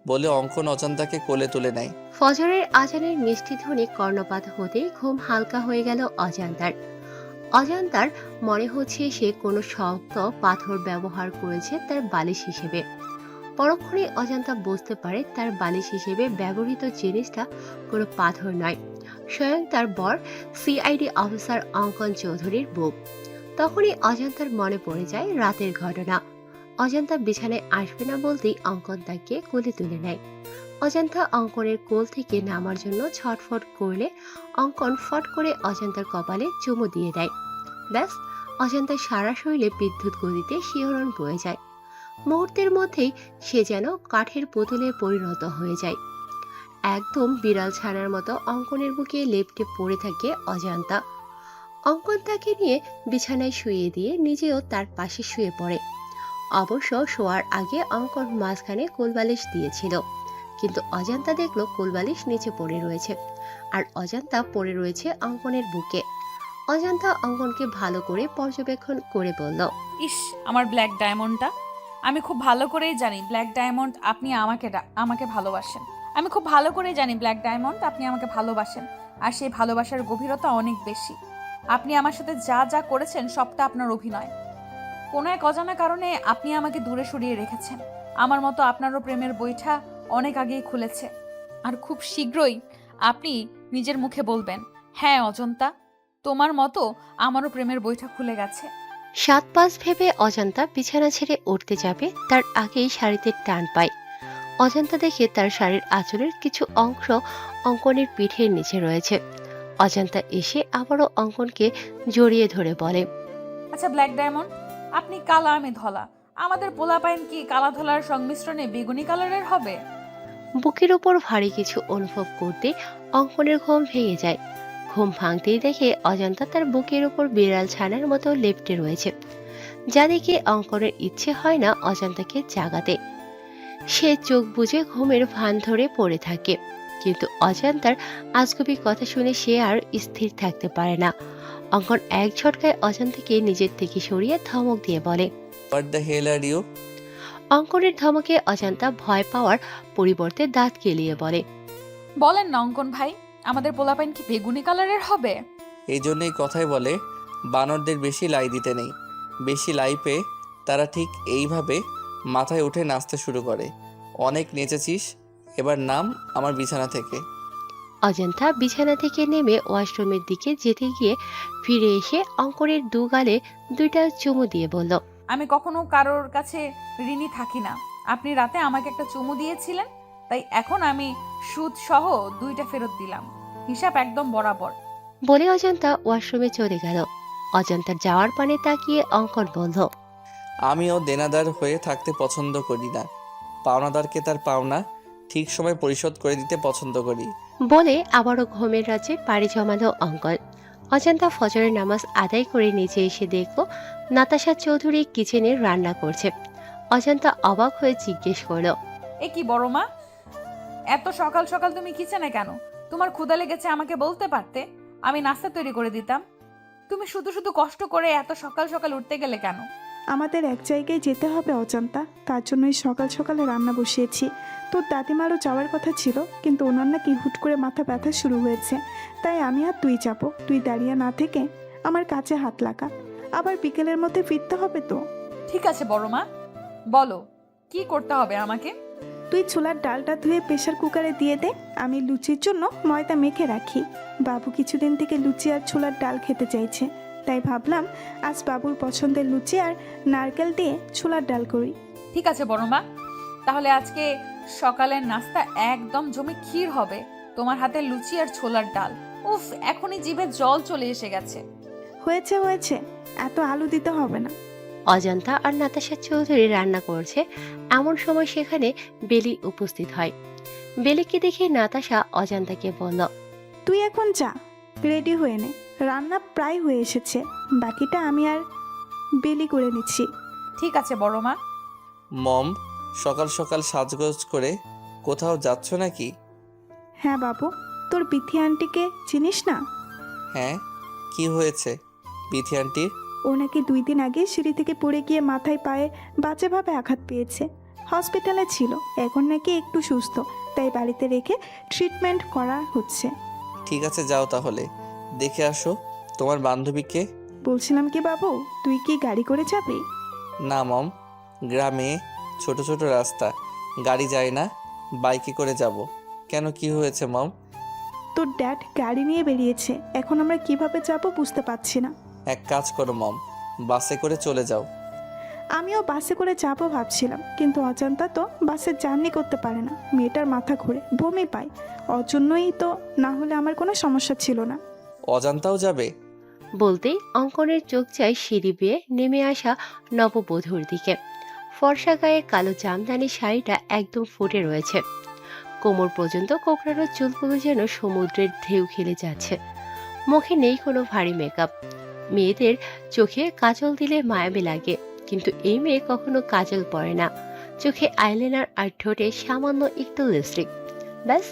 বলে অঙ্কন অজান্তাকে কোলে তুলে নেয়। ফজরের আজানের মিষ্টি ধ্বনি কর্ণপাত হতেই ঘুম হালকা হয়ে গেল অজান্তার। অজান্তার মনে হচ্ছে সে কোনো শক্ত পাথর ব্যবহার করেছে তার বালিশ হিসেবে। পরক্ষণে অজান্তা বুঝতে পারে তার বালিশ হিসেবে ব্যবহৃত জিনিসটা কোনো পাথর নয়, স্বয়ং তার বর সিআইডি অফিসার অঙ্কন চৌধুরীর বুক। তখনই অজান্তার মনে পড়ে যায় রাতের ঘটনা। অজান্তা বিছানায় আসবে না বলতেই অঙ্কন তাকে কোলে তুলে নেয়। অজান্তা অঙ্কনের কোল থেকে নামার জন্য ছটফট করলে অঙ্কন ফট করে অজান্তার কপালে চুমু দিয়ে দেয়। ব্যাস, অজান্তার সারা শরীরে বিদ্যুৎ গতিতে শিহরণ বয়ে যায়। মুহূর্তের মধ্যেই সে যেন কাঠের পুতুলে পরিণত হয়ে যায়। একদম বিড়াল ছানার মতো অঙ্কনের বুকে লেপ্টে পড়ে থাকে অজান্তা। অঙ্কন তাকে নিয়ে বিছানায় শুয়ে দিয়ে নিজেও তার পাশে শুয়ে পড়ে। অবশ্য শোয়ার আগে অঙ্কন মাঝখানে কোলবালিশ দিয়েছিল, কিন্তু অজান্তা দেখলো কোলবালিশ নিচে পড়ে রয়েছে আর অজান্তা পড়ে রয়েছে অঙ্কনের বুকে। অজান্তা অঙ্কনকে ভালো করে পর্যবেক্ষণ করে বলল, ইস, আমার ব্ল্যাক ডায়মন্ডটা। আমি খুব ভালো করেই জানি ব্ল্যাক ডায়মন্ড আপনি আমাকে ভালোবাসেন। আমি খুব ভালো করেই জানি ব্ল্যাক ডায়মন্ড আপনি আমাকে ভালোবাসেন, আর সেই ভালোবাসার গভীরতা অনেক বেশি। আপনি আমার সাথে যা যা করেছেন সবটা আপনার অভিনয়। কোনো এক অজানা কারণে আপনি আমাকে দূরে সরিয়ে রেখেছেন। আমার মতো আপনারও প্রেমের বইটা অনেক আগেই খুলেছে, আর খুব শীঘ্রই আপনি নিজের মুখে বলবেন, হ্যাঁ অজন্তা, তোমার মতো আমারও প্রেমের বইটা খুলে গেছে। 7-5 ভেবে অজান্তা বিছানা ছেড়ে উঠতে যাবে, তার আগেই শাড়িতে টান পায়। অজান্তা দেখে তার শাড়ির আঁচলের কিছু অংশ অঙ্কনের পিঠের নিচে রয়েছে। অজান্তা এসে আবারও অঙ্কনকে জড়িয়ে ধরে বলে, আচ্ছা ব্ল্যাক ডায়মন্ড, আপনি কালা আমি ধলা, আমাদের পোলাপাইন কি কালা ধলার সংমিশ্রণে বেগুনি কালারের হবে? বুকের উপর ভারী কিছু অনুভব করতে অঙ্কনের ঘুম ভেঙে যায়। ঘুম ভাঙতেই দেখে অজান্তা তার বুকের উপর বিড়াল ছানার মতো লেপ্টে রয়েছে, যা দেখে অঙ্কনের ইচ্ছে হয় না অজান্তাকে জাগাতে। সে চোখ বুজে ঘুমের ভান ধরে পড়ে থাকে, কিন্তু অজান্তার আজগুবি কথা শুনে সে আর স্থির থাকতে পারে না। অঙ্কন এক ঝটকায় অজান্তাকে নিজের থেকে সরিয়ে ধমক দিয়ে বলে, what the hell are you? অঙ্কনের ধমকে অজান্তা ভয় পাওয়ার পরিবর্তে দাঁত কেলিয়ে বলে, বলেন না অঙ্কন ভাই, আমাদের পোলাপাইন কি বেগুনি কালারের হবে? এই জন্যই কথায় বলে বানরদের বেশি লাই দিতে নেই। বেশি লাই পেয়ে তারা ঠিক এইভাবে মাথায় উঠে নাচতে শুরু করে। অনেক নেচেছিস, এবার নাম আমার বিছানা থেকে। অজান্তা বিছানা থেকে নেমে ওয়াশরুমের দিকে যেতে গিয়ে ফিরে এসে অঙ্কনের দু গালে 2টা চুমু দিয়ে বলল, আমি কখনো কারোর কাছে ঋণী থাকি না। আপনি রাতে আমাকে একটা চুমু দিয়েছিলেন, তাই এখন আমি সুদ সহ 2টা ফেরত দিলাম। হিসাব একদম বরাবর। বলে অজান্তা ওয়াশরুমে চলে গেল। অজান্তার যাওয়ার পানে তাকিয়ে অঙ্কন বলল, আমিও দেনাদার হয়ে থাকতে পছন্দ করি না। পাওনাদারকে তার পাওনা ঠিক সময় পরিশোধ করে দিতে পছন্দ করি। বলে আবারও ঘুমের রাজ্যে পাড়ি জমালো অঙ্কন। অজান্তা ফজরের নামাজ আদায় করে নিচে এসে দেখল নাতাশা চৌধুরী কিচেনে রান্না করছে। অজান্তা অবাক হয়ে জিজ্ঞেস করল, এ কি বড় মা, এত সকাল সকাল তুমি কিচেনে কেন? তোমার ক্ষুধা লেগেছে আমাকে বলতে পারতে, আমি নাস্তা তৈরি করে দিতাম। তুমি শুধু শুধু কষ্ট করে এত সকাল সকাল উঠতে গেলে কেন? আমাদের এক জায়গায় যেতে হবে অজান্তা, তার জন্যই সকাল সকালে রান্না বসিয়েছি। তোর দাদিমারও যাওয়ার কথা ছিল, কিন্তু ওনার নাকি হুট করে মাথা ব্যথা শুরু হয়েছে, তাই আমি আর তুই যাব। তুই দাঁড়িয়ে না থেকে আমার কাছে হাত লাগা, আবার বিকেলের মধ্যে ফিরতে হবে তো। ঠিক আছে বড় মা, বলো কি করতে হবে আমাকে? তুই ছোলার ডালটা ধুয়ে প্রেশার কুকারে দিয়ে দে, আমি লুচির জন্য ময়দা মেখে রাখি। বাবু কিছুদিন থেকে লুচি আর ছোলার ডাল খেতে চাইছে, তাই ভাবলাম আজ বাবুর পছন্দের লুচি আর নারকেল দিয়ে ছোলার ডাল করি। ঠিক আছে বড় মা, তাহলে আজকে সকালের নাস্তা একদম জমে ক্ষীর হবে। তোমার হাতে লুচি আর ছোলার ডাল, উফ, এখনই জিভে জল চলে এসে গেছে। হয়েছে হয়েছে, এত আলু দিতে হবে না। অজান্তা আর নাতাশা চৌধুরী রান্না করছে, এমন সময় সেখানে বেলি উপস্থিত হয়। বেলিকে দেখে নাতাশা অজান্তাকে বলল, তুই এখন যা, রেডি হয়ে নে, রান্না প্রায় হয়ে এসেছে, বাকিটা আমি আর বেলি করে নিচ্ছি। ঠিক আছে বড় মা। মম, সকাল সকাল সাজগোজ করে কোথাও যাচ্ছ নাকি? হ্যাঁ বাবু, তোর বিথি আন্টিকে চিনিস না? হ্যাঁ, কি হয়েছে বিথি আন্টির? ও নাকি 2 দিন আগে সিঁড়ি থেকে পড়ে গিয়ে মাথায় পায়ে বাজেভাবে আঘাত পেয়েছে। হসপিটালে ছিল, এখন নাকি একটু সুস্থ, তাই বাড়িতে রেখে ট্রিটমেন্ট করা হচ্ছে। ঠিক আছে, যাও তাহলে, দেখে আসো। তোমার বান্ধবীকে? বলছিলাম কি বাবু, তুই কি গাড়ি করে যাবি? না মম, গ্রামে ছোট ছোট রাস্তা, গাড়ি যায় না, বাইকে করে যাব। কেন, কি হয়েছে মম? তোর ড্যাড গাড়ি নিয়ে বেরিয়েছে, এখন আমরা কিভাবে যাব বুঝতে পারছি না। এক কাজ করো মম, বাসে করে চলে যাও। আমিও বাসে করে যাব ভাবছিলাম, কিন্তু অজান্তা তো বাসে জার্নি করতে পারে না, মেয়েটার মাথা ঘুরে বমি পায়। ওর জন্যই তো, না হলে আমার কোনো সমস্যা ছিল না। অজান্তাও যাবে? বলতেই অঙ্কনের চোখ যায় সিঁড়ি বেয়ে নেমে আসা নববধূর দিকে। ফর্সা গায়ে কালো জামদানি শাড়িটা একদম ফুটে রয়েছে, কোমর পর্যন্ত কোকড়ানো চুলগুলো যেন সমুদ্রের ঢেউ খেলে যাচ্ছে। মুখে নেই কোনো ভারী মেকআপ। মেয়েদের চোখে কাজল দিলে মায়াবী লাগে, কিন্তু এই মেয়ে কখনো কাজল পরে না। চোখে আইলাইনার আর ঠোঁটে সামান্য একটু লিপস্টিক, ব্যাস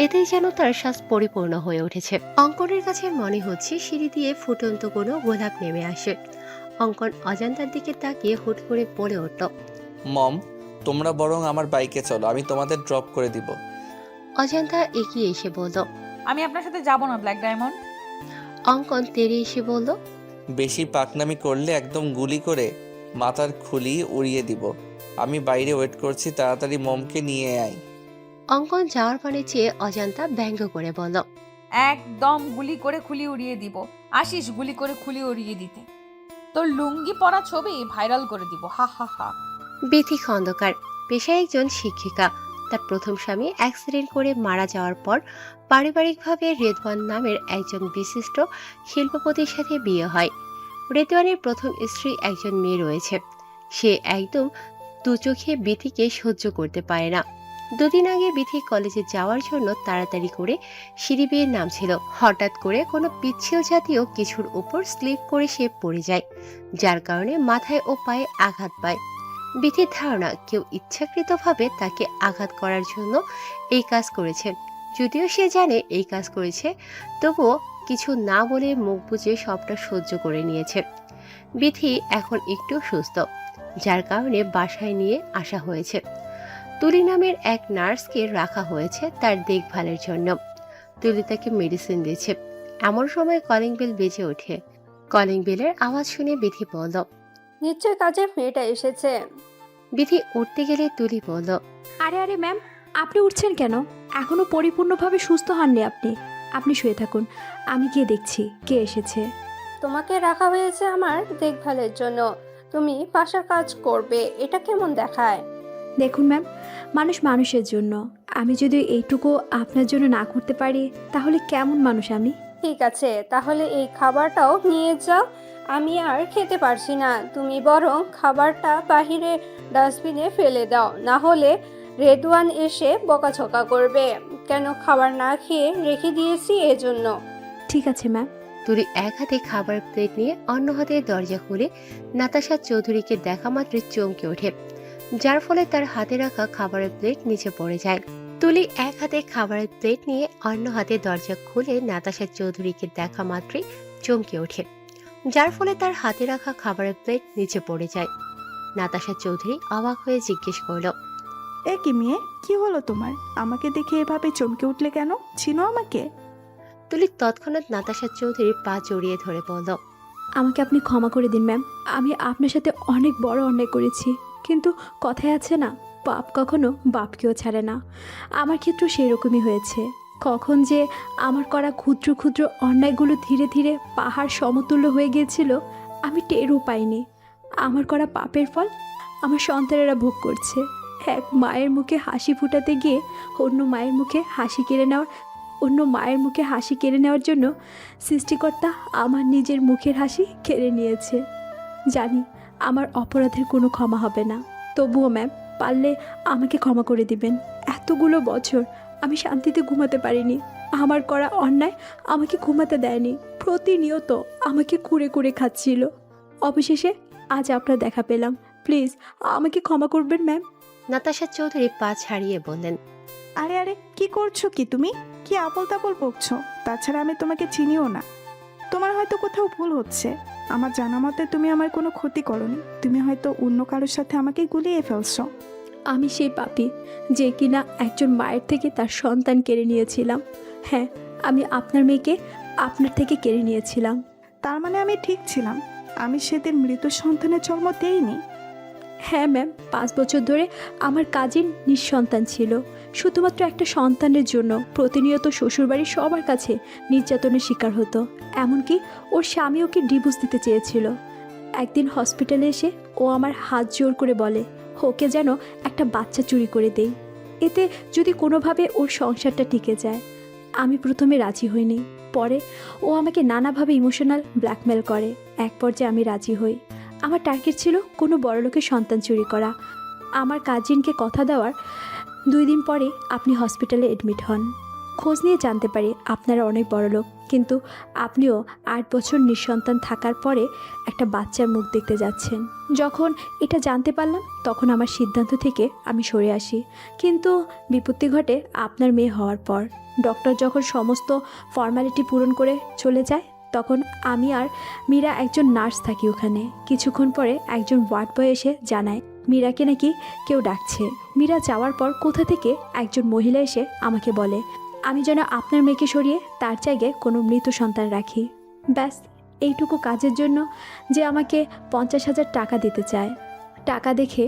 এতেই যেন তার শ্বাস পরিপূর্ণ হয়ে উঠেছে। অঙ্কনের কাছে মনে হচ্ছে সিঁড়ি দিয়ে ফুটন্ত কোনো গোলাপ নেমে আসে। অঙ্কন অজান্তার দিকে তাকিয়ে হুট করে পড়ে উঠল। মম, তোমরা বরং আমার বাইকে চলো, আমি তোমাদের ড্রপ করে দিব। অজান্তা এগিয়ে এসে বলল। আমি আপনার সাথে যাব না ব্ল্যাক ডায়মন্ড। অঙ্কন তেড়ে এসে বলল। বেশি পাকনামি করলে একদম গুলি করে মাথার খুলি উড়িয়ে দিব। আমি বাইরে ওয়েট করছি, তাড়াতাড়ি মমকে নিয়ে আয়। অঙ্কন যাওয়ার পানে চেয়ে অজান্তা ব্যঙ্গ করে বলল। একদম গুলি করে খুলি উড়িয়ে দিব। আসিস গুলি করে খুলি উড়িয়ে দিতে, তোর লুঙ্গি পরা ছবি ভাইরাল করে দিব, হা হা হা। বিথি খন্দকার, পেশায় একজন শিক্ষিকা। তার প্রথম স্বামী অ্যাক্সিডেন্ট করে মারা যাওয়ার পর পারিবারিকভাবে রেদওয়ান নামের একজন বিশিষ্ট শিল্পপতির সাথে বিয়ে হয়। রেদওয়ানের প্রথম স্ত্রী একজন মেয়ে রয়েছে। সে একদম দু চোখে বিথিকে সহ্য করতে পারে না। 2 দিন আগে বিথি কলেজে যাওয়ার জন্য তাড়াতাড়ি করে সিঁড়ি বেয়ে নামছিল। হঠাৎ করে কোনো পিচ্ছিল জাতীয় কিছুর উপর স্লিপ করে সে পড়ে যায়, যার কারণে মাথায় ও পায়ে আঘাত পায়। বিথির ধারণা কেউ ইচ্ছাকৃতভাবে তাকে আঘাত করার জন্য এই কাজ করেছে। যদিও সে জানে এই কাজ করেছে, তবুও কিছু না বলে মুখ বুজে সবটা সহ্য করে নিয়েছে। বিথি এখন একটু সুস্থ, যার কারণে বাসায় নিয়ে আসা হয়েছে। তুলি নামের এক নার্সকে রাখা হয়েছে তার দেখভালের জন্য। তুলি তাকে মেডিসিন দিচ্ছে। এমন সময় কলিং বেল বেজে ওঠে। কলিং বেলের আওয়াজ শুনে বিথি বলল। নিশ্চয় কাজের মেয়েটা এসেছে। বিথি উঠতে গেলে তুলি বলল। আরে আরে ম্যাম, আপনি উঠছেন কেন? এখনো পরিপূর্ণভাবে সুস্থ হননি আপনি। আপনি শুয়ে থাকুন, আমি গিয়ে দেখছি কে এসেছে। তোমাকে রাখা হয়েছে আমার দেখভালের জন্য, তুমি বাসার কাজ করবে, এটা কেমন দেখায়? দেখুন ম্যাম, মানুষ মানুষের জন্য। আমি যদি এইটুকু আপনার জন্য না করতে পারি, তাহলে কেমন মানুষ আমি? ঠিক আছে, তাহলে এই খাবারটাও নিয়ে যাও, আমি আর খেতে পারছি না। তুমি বরং খাবারটা বাহিরে ডাস্টবিনে ফেলে দাও, না হলে রেদওয়ান এসে বকাঝকা করবে। কেন খাবার না খেয়ে রেখে দিয়েছি এজন্য। ঠিক আছে ম্যাম। তুলি এক হাতে খাবার প্লেট নিয়ে অন্য হাতে দরজা খুলে নাতাশা চৌধুরীকে দেখা মাত্রই চমকে ওঠে, যার ফলে তার হাতে রাখা খাবারের প্লেট নিচে পড়ে যায়। তুলি এক হাতে খাবারের প্লেট নিয়ে অন্য হাতে দরজা খুলে নাতাশা চৌধুরীকে দেখা মাত্রই চমকে ওঠে, যার ফলে তার হাতে রাখা খাবারের প্লেট নিচে পড়ে যায়। নাতাশা চৌধুরী অবাক হয়ে জিজ্ঞেস করল। এ কি মেয়ে, কি হলো তোমার? আমাকে দেখে এভাবে চমকে উঠলে কেন? চিনো আমাকে? তুলি তৎক্ষণাৎ নাতাশা চৌধুরীর পা জড়িয়ে ধরে বলল। আমাকে আপনি ক্ষমা করে দিন ম্যাম, আমি আপনার সাথে অনেক বড় অন্যায় করেছি, কিন্তু কথায় আছে না, পাপ কখনো বাপকেও ছাড়ে না। আমার ক্ষেত্রেও সেই রকমই হয়েছে। কখন যে আমার করা ক্ষুদ্র ক্ষুদ্র অন্যায়গুলো ধীরে ধীরে পাহাড় সমতুল্য হয়ে গিয়েছিল, আমি টেরও পাইনি। আমার করা পাপের ফল আমার সন্তানেরা ভোগ করছে। এক মায়ের মুখে হাসি ফুটাতে গিয়ে অন্য মায়ের মুখে হাসি কেড়ে নেওয়ার জন্য সৃষ্টিকর্তা আমার নিজের মুখের হাসি কেড়ে নিয়েছে। জানি আমার অপরাধের কোনো ক্ষমা হবে না, তবুও ম্যাম পারলে আমাকে ক্ষমা করে দিবেন। এতগুলো বছর আমি শান্তিতে ঘুমাতে পারিনি। আমার করা অন্যায় আমাকে ঘুমাতে দেয়নি, প্রতিনিয়ত আমাকে কুরে কুরে খাচ্ছিল। অবশেষে আজ আপনার দেখা পেলাম, প্লিজ আমাকে ক্ষমা করবেন ম্যাম। নাতাশা চৌধুরী পা ছাড়িয়ে বললেন। আরে আরে, কি করছো কি তুমি? কি আবল তাবল বকছো? তাছাড়া আমি তোমাকে চিনিও না। তোমার হয়তো কোথাও ভুল হচ্ছে। আমার জানা মতে তুমি আমার কোনো ক্ষতি করনি, তুমি হয়তো অন্য কারোর সাথে আমাকে গুলিয়ে ফেলছো। আমি সেই পাপী যে কিনা একজন মায়ের থেকে তার সন্তান কেড়ে নিয়েছিলাম। হ্যাঁ, আমি আপনার মেয়েকে আপনার থেকে কেড়ে নিয়েছিলাম। তার মানে আমি ঠিক ছিলাম, আমি সেদিন মৃত সন্তানের জন্ম দেইনি। হ্যাঁ ম্যাম, 5 বছর ধরে আমার কাজিন নিঃসন্তান ছিল। শুধুমাত্র একটা সন্তানের জন্য প্রতিনিয়ত শ্বশুরবাড়ির সবার কাছে নির্যাতনের শিকার হতো। এমনকি ওর স্বামী ওকে ডিভোর্স দিতে চেয়েছিল। একদিন হসপিটালে এসে ও আমার হাত জোর করে বলে ওকে যেন একটা বাচ্চা চুরি করে দেই, এতে যদি কোনোভাবে ওর সংসারটা টিকে যায়। আমি প্রথমে রাজি হইনি, পরে ও আমাকে নানাভাবে ইমোশনাল ব্ল্যাকমেল করে। এক পর্যায়ে আমি রাজি হই। আমার টার্গেট ছিল কোনো বড়লোকের সন্তান চুরি করা। আমার কাজিনকে কথা দেওয়ার 2 দিন পরে আপনি হসপিটালে এডমিট হন। খোঁজ নিয়ে জানতে পারি আপনারা অনেক বড়লোক, কিন্তু আপনিও 8 বছর নিঃসন্তান থাকার পরে একটা বাচ্চার মুখ দেখতে যাচ্ছেন। যখন এটা জানতে পারলাম তখন আমার সিদ্ধান্ত থেকে আমি সরে আসি। কিন্তু বিপত্তি ঘটে আপনার মেয়ে হওয়ার পর। ডক্টর যখন সমস্ত ফর্মালিটি পূরণ করে চলে যায়, তখন আমি আর মীরা একজন নার্স থাকি ওখানে। কিছুক্ষণ পরে একজন ওয়ার্ড বয় এসে জানায় মীরাকে নাকি কেউ ডাকছে। মীরা যাওয়ার পর কোথা থেকে একজন মহিলা এসে আমাকে বলে আমি যেন আপনার মেয়েকে সরিয়ে তার জায়গায় কোনো মৃত সন্তান রাখি। ব্যাস, এইটুকু কাজের জন্য যে আমাকে 50,000 টাকা দিতে চায়। টাকা দেখে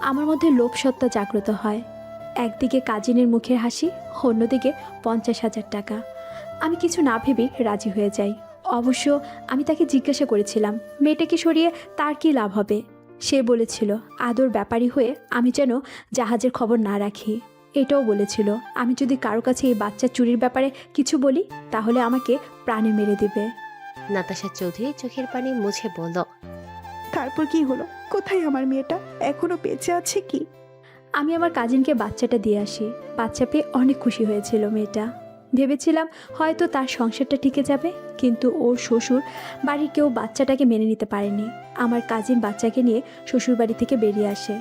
আমার মধ্যে লোভসত্তা জাগ্রত হয়। একদিকে কাজিনের মুখের হাসি, অন্যদিকে 50,000 টাকা। আমি কিছু না ভেবেই রাজি হয়ে যাই। অবশ্য আমি তাকে জিজ্ঞাসা করেছিলাম মেয়েটাকে সরিয়ে তার কী লাভ হবে। সে বলেছিল আদর ব্যাপারী হয়ে আমি যেন জাহাজের খবর না রাখি। এটাও বলেছিল আমি যদি কারো কাছে এই বাচ্চা চুরির ব্যাপারে কিছু বলি তাহলে আমাকে প্রাণে মেরে দেবে। নাতাশা চৌধুরী চোখের পানি মুছে বলল, তারপর কি হলো? কোথায় আমার মেয়েটা? এখনো বেঁচে আছে কি? আমি আমার কাজিনকে বাচ্চাটা দিয়ে আসি। বাচ্চা পেয়ে অনেক খুশি হয়েছিল মেয়েটা। ভেবেছিলাম হয়তো তার সংসারটা টিকে যাবে, কিন্তু ওর শ্বশুর বাড়ির কেউ বাচ্চাটাকে মেনে নিতে পারেনি। আমার কাজিন বাচ্চাকে নিয়ে শ্বশুর বাড়ি থেকে বেরিয়ে আসে।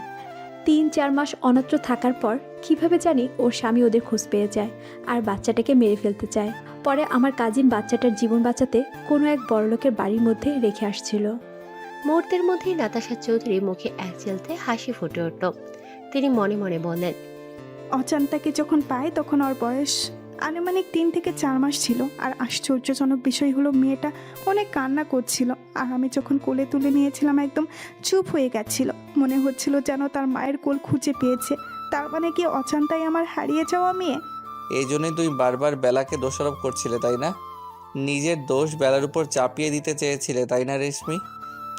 3-4 মাস অনাত্র থাকার পর কিভাবে জানি ওর স্বামী ওদের খোঁজ পেয়ে যায় আর বাচ্চাটাকে মেরে ফেলতে চায়। পরে আমার কাজিন বাচ্চাটার জীবন বাঁচাতে কোনো এক বড়লোকের বাড়ির মধ্যে রেখে আসছিল। মুহূর্তের মধ্যেই নাতাশা চৌধুরীর মুখে এক চেলতে হাসি ফুটে উঠল। তিনি মনে মনে বললেন, অজান্তাকে যখন পাই তখন ওর বয়স আনুমানিক 3 থেকে 4 মাস ছিল। আর আশ্চর্যজনক বিষয় হলো মেয়েটা অনেক কান্না করছিল, আর আমি যখন কোলে তুলে নিয়েছিলাম একদম চুপ হয়ে গেছিল। মনে হচ্ছিল যেন তার মায়ের কোল খুঁজে পেয়েছে। তার মানে কি অজান্তাই আমার হারিয়ে যাওয়া মেয়ে? এই জন্যই তুমি বারবার বেলাকে দোষারোপ করছিলে, তাই না? নিজের দোষ বেলার উপর চাপিয়ে দিতে চেয়েছিলে, তাই না রেশমি?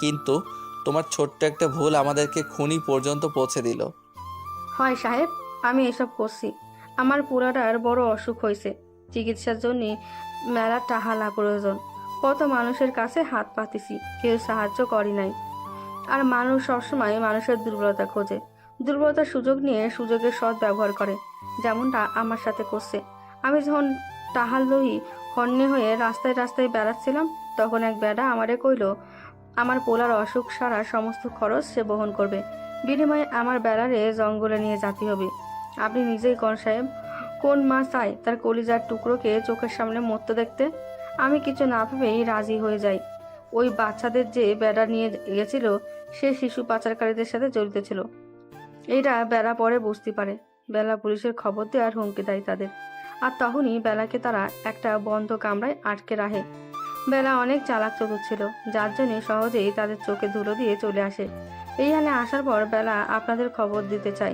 কিন্তু তোমার ছোট্ট একটা ভুল আমাদেরকে খুনি পর্যন্ত পৌঁছে দিল। হয় সাহেব, আমি এসব করছি। আমার পুরাটার বড় অসুখ হয়েছে, চিকিৎসার জন্য মেলা টাহালা প্রয়োজন। কত মানুষের কাছে হাত পাতিছি, কেউ সাহায্য করি নাই। আর মানুষ সবসময় মানুষের দুর্বলতা খোঁজে, দুর্বলতার সুযোগ নিয়ে সুযোগের সৎ ব্যবহার করে, যেমনটা আমার সাথে করছে। আমি যখন টাহাল দহি হন্যে হয়ে রাস্তায় রাস্তায় বেড়াচ্ছিলাম, তখন এক বেড়া আমারে কইল আমার পোলার অসুখ সারার সমস্ত খরচ সে বহন করবে, বিনিময়ে আমার বেড়ারে জঙ্গলে নিয়ে যেতে হবে। আপনি নিজেই কোন সাহেব, কোন মা চায় তার কলিজার টুকরোকে চোখের সামনে মরতে দেখতে? আমি কিছু না ভেবেই রাজি হয়ে যাই। ওই বাচ্চাদের যে বেড়া নিয়ে গেছিল সে শিশু পাচারকারীদের সাথে জড়িত ছিল। এইটা বেলা পরে বুঝতে পারে। বেলা পুলিশের খবর দেওয়ার হুমকি দেয় তাদের, আর তখনই বেলাকে তারা একটা বন্ধ কামরায় আটকে রাখে। বেলা অনেক চালাক চতুর ছিল, যার জন্য সহজেই তাদের চোখে ধুলো দিয়ে চলে আসে। এইখানে আসার পর বেলা আপনাদের খবর দিতে চাই,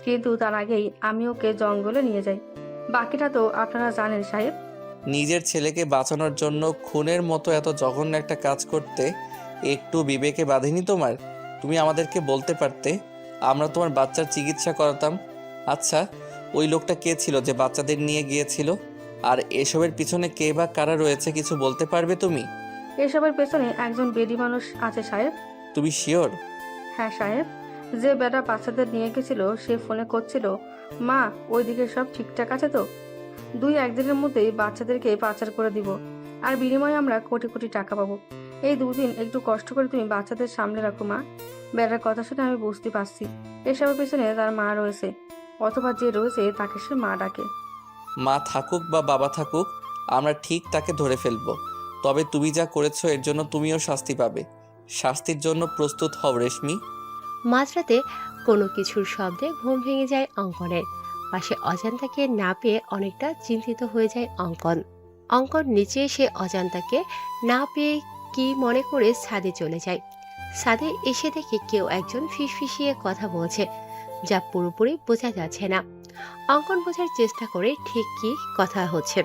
কিন্তু তার আগেই আমি ওকে জঙ্গলে নিয়ে যাই। বাকিটা তো আপনারা জানেন সাহেব। নিজের ছেলেকে বাঁচানোর জন্য খুনের মতো এত জঘন্য একটা কাজ করতে একটু বিবেকে বাঁধেনি তোমার? তুমি আমাদেরকে বলতে পারতে, আমরা তোমার বাচ্চার চিকিৎসা করাতাম। আচ্ছা, ওই লোকটা কে ছিল যে বাচ্চাদের নিয়ে গিয়েছিল? আর এসবের পিছনে কে বা কারা রয়েছে কিছু বলতে পারবে তুমি? এসবের পেছনে একজন বেডি মানুষ আছে সাহেব। তুমি শিওর? হ্যাঁ সাহেব, যে বেটা বাচ্চাদের নিয়ে গেছিল সে ফোনে করছিল, মা ওইদিকে সব ঠিকঠাক আছে তো? 2-1 দিনের মধ্যেই বাচ্চাদেরকে পাচার করে দিব, আর বিনিময়ে আমরা কোটি কোটি টাকা পাবো। এই 2 দিন একটু কষ্ট করে তুমি বাচ্চাদের সামনে রাখো মা। বেটার কথা শুনে আমি বুঝতে পারছি এসবের পেছনে তার মা রয়েছে, অথবা যে রয়েছে তাকে সে মা ডাকে। মা থাকুক বা বাবা থাকুক, আমরা ঠিক তাকে ধরে ফেলবো। তবে তুমি যা করেছো এর জন্য তুমিও শাস্তি পাবে। শাস্তির জন্য প্রস্তুত হও রেশমি। মাঝরাতে কোনো কিছুর শব্দে ঘুম ভেঙে যায় অঙ্কনের। পাশে অজান্তাকে না পেয়ে অনেকটা চিন্তিত হয়ে যায় অঙ্কন। অঙ্কন নিচে এসে অজান্তাকে না পেয়ে কি মনে করে ছাদে চলে যায়। ছাদে এসে দেখে কেউ একজন ফিসফিসিয়ে কথা বলছে, যা পুরোপুরি বোঝা যাচ্ছে না। অঙ্কন বোঝার চেষ্টা করে ঠিক কি কথা হচ্ছে।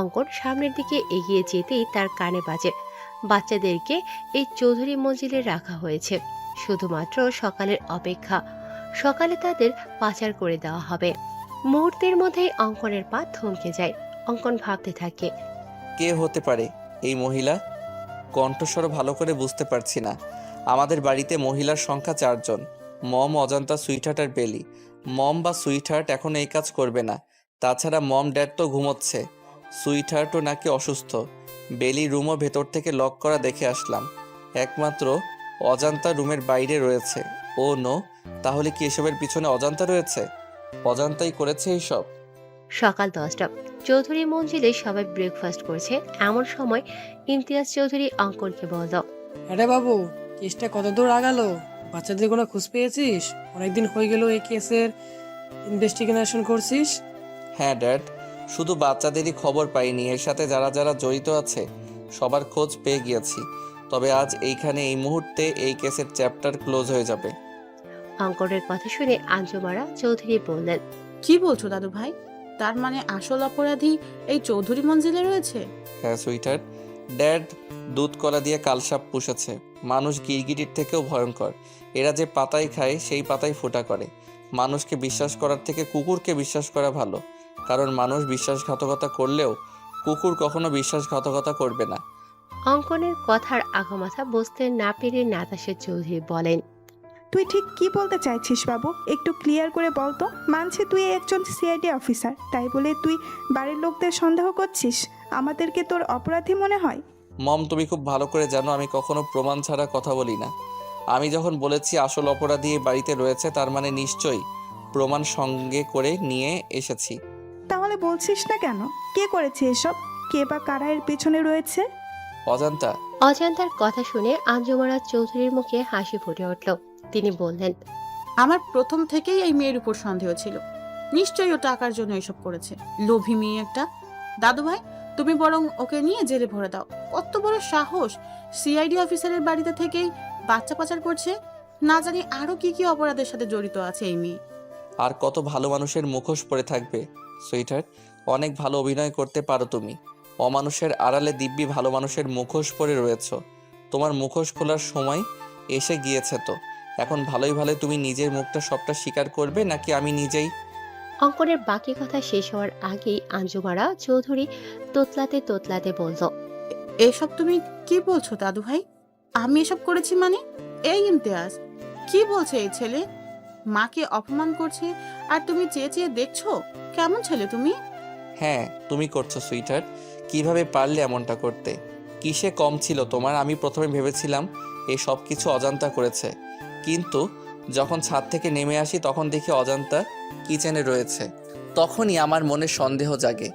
অঙ্কন সামনের দিকে এগিয়ে যেতেই তার কানে বাজে, বাচ্চাদেরকে এই চৌধুরী মঞ্জিলে রাখা হয়েছে শুধুমাত্র সকালের অপেক্ষা। সকালে তাদের পাচার করে দেওয়া হবে। মুহূর্তের মধ্যেই অঙ্কনের পা থমকে যায়। অঙ্কন ভাবতে থাকে, কে হতে পারে এই মহিলা? কণ্ঠস্বর ভালো করে বুঝতে পারছি না। আমাদের বাড়িতে মহিলার সংখ্যা 4 জন, মম, অজান্তা, সুইটহার্ট আর বেলি। মম বা সুইটহার্ট এখন এই কাজ করবে না। তাছাড়া মম ড্যাড তো ঘুমোচ্ছে, সুইটহার্টও নাকি অসুস্থ। বেলি রুমও ভেতর থেকে লক করা দেখে আসলাম। একমাত্র অজান্তা রুমের বাইরে রয়েছে। ও নো, তাহলে কি এসবের পিছনে অজান্তা রয়েছে? অজান্তাই করেছে এইসব। সকাল 10টা। চৌধুরী মঞ্জিলে সবাই ব্রেকফাস্ট করছে। এমন সময় ইমতিয়াজ চৌধুরী অঙ্কনকে বলল, আরে বাবু, কেসটা কত দূর আগালো? বাচ্চাদের কোনো খোঁজ পেয়েছিস? অনেকদিন হয়ে গেল এই কেসের ইনভেস্টিগেশন করছিস। হ্যাঁ ড্যাড, শুধু বাচ্চাদেরই খবর পাইনি, এর সাথে যারা যারা জড়িত আছে সবার খোঁজ পেয়ে গিয়েছি। তবে আজ এইখানে এই মুহূর্তে এই কেসের চ্যাপ্টার ক্লোজ হয়ে যাবে। অঙ্কনের কথা শুনে আঞ্জুমারা চৌধুরী বললেন, কি বলছো দাদু ভাই? তার মানে আসল অপরাধী এই চৌধুরী মঞ্জিলে রয়েছে? হ্যাঁ সুইটহার্ট, ড্যাড দুধ কলা দিয়ে কালসাপ পুষেছে। মানুষ গিরগিটির থেকেও ভয়ঙ্কর। এরা যে পাতায় খায় সেই পাতায় ফোঁটা করে। মানুষকে বিশ্বাস করার থেকে কুকুরকে বিশ্বাস করা ভালো, কারণ মানুষ বিশ্বাসঘাতকতা করলেও কুকুর কখনো বিশ্বাসঘাতকতা করবে না। অঙ্কনের কথার আগামাথা বুঝতে না পেরে নাতাশা চৌধুরী বলেন, তুই ঠিক কি বলতে চাইছিস বাবু? একটু ক্লিয়ার করে বল তো। মানছি তুই একজন সিআইডি অফিসার, তাই বলে তুই বাড়ির লোকদের সন্দেহ করছিস? আমাদেরকে তোর অপরাধী মনে হয়? মম, তুমি খুব ভালো করে জানো আমি কখনো প্রমাণ ছাড়া কথা বলি না। আমি যখন বলেছি আসল অপরাধী এই বাড়িতে রয়েছে, তার মানে নিশ্চয়ই প্রমাণ সঙ্গে করে নিয়ে এসেছি। তাহলে বলছিস না কেন? কে করেছে এসব? কে বা কারা এর পেছনে রয়েছে? অজান্তা। অজান্তার কথা শুনে আঞ্জুমারা চৌধুরীর মুখে হাসি ফুটে উঠল। তিনি বললেন, আমার প্রথম থেকেই এই মেয়ের উপর সন্দেহ ছিল। নিশ্চয়ই ও টাকার জন্য এসব করেছে। লোভী মেয়ে একটা। দাদু ভাই, তুমি বরং ওকে নিয়ে জেলে ভরে দাও। কত বড় সাহস! সিআইডি অফিসারের বাড়িতে থেকেই বাচ্চা পাচার করছে। না জানি আরো কি কি অপরাধের সাথে জড়িত আছে এই মেয়ে। আর কত ভালো মানুষের মুখোশ পরে থাকবে সুইটহার্ট। অনেক ভালো অভিনয় করতে পারো তুমি। অমানুষের আড়ালে দিব্যি ভালো মানুষের মুখোশ পরে রয়েছো। তোমার মুখোশ খোলার সময় এসে গিয়েছে তো। এখন ভালোই ভালোই তুমি নিজের মুখটা সবটা স্বীকার করবে, নাকি আমি নিজেই? অঙ্কনের বাকি কথা শেষ হওয়ার আগেই আঞ্জুমারা চৌধুরী তোতলাতে তোতলাতে বলল, এসব তুমি কি বলছো দাদু ভাই? আমি এসব করেছি মানে? এই ইমতিয়াজ, কি বলছে এই ছেলে? মাকে অপমান করছে আর তুমি চেয়ে চেয়ে দেখছো? কেমন ছেলে তুমি? হ্যাঁ তুমি করছো সুইটহার্ট। কিভাবে পারলে এমনটা করতে? কিসে কম ছিল তোমার? আমি প্রথমে ভেবেছিলাম এই সব কিছু অজান্তা করেছে, কিন্তু যখন ছাদ থেকে নেমে আসি তখন দেখি অজান্তা কিচেনে রয়েছে। তখনই আমার মনে সন্দেহ জাগে।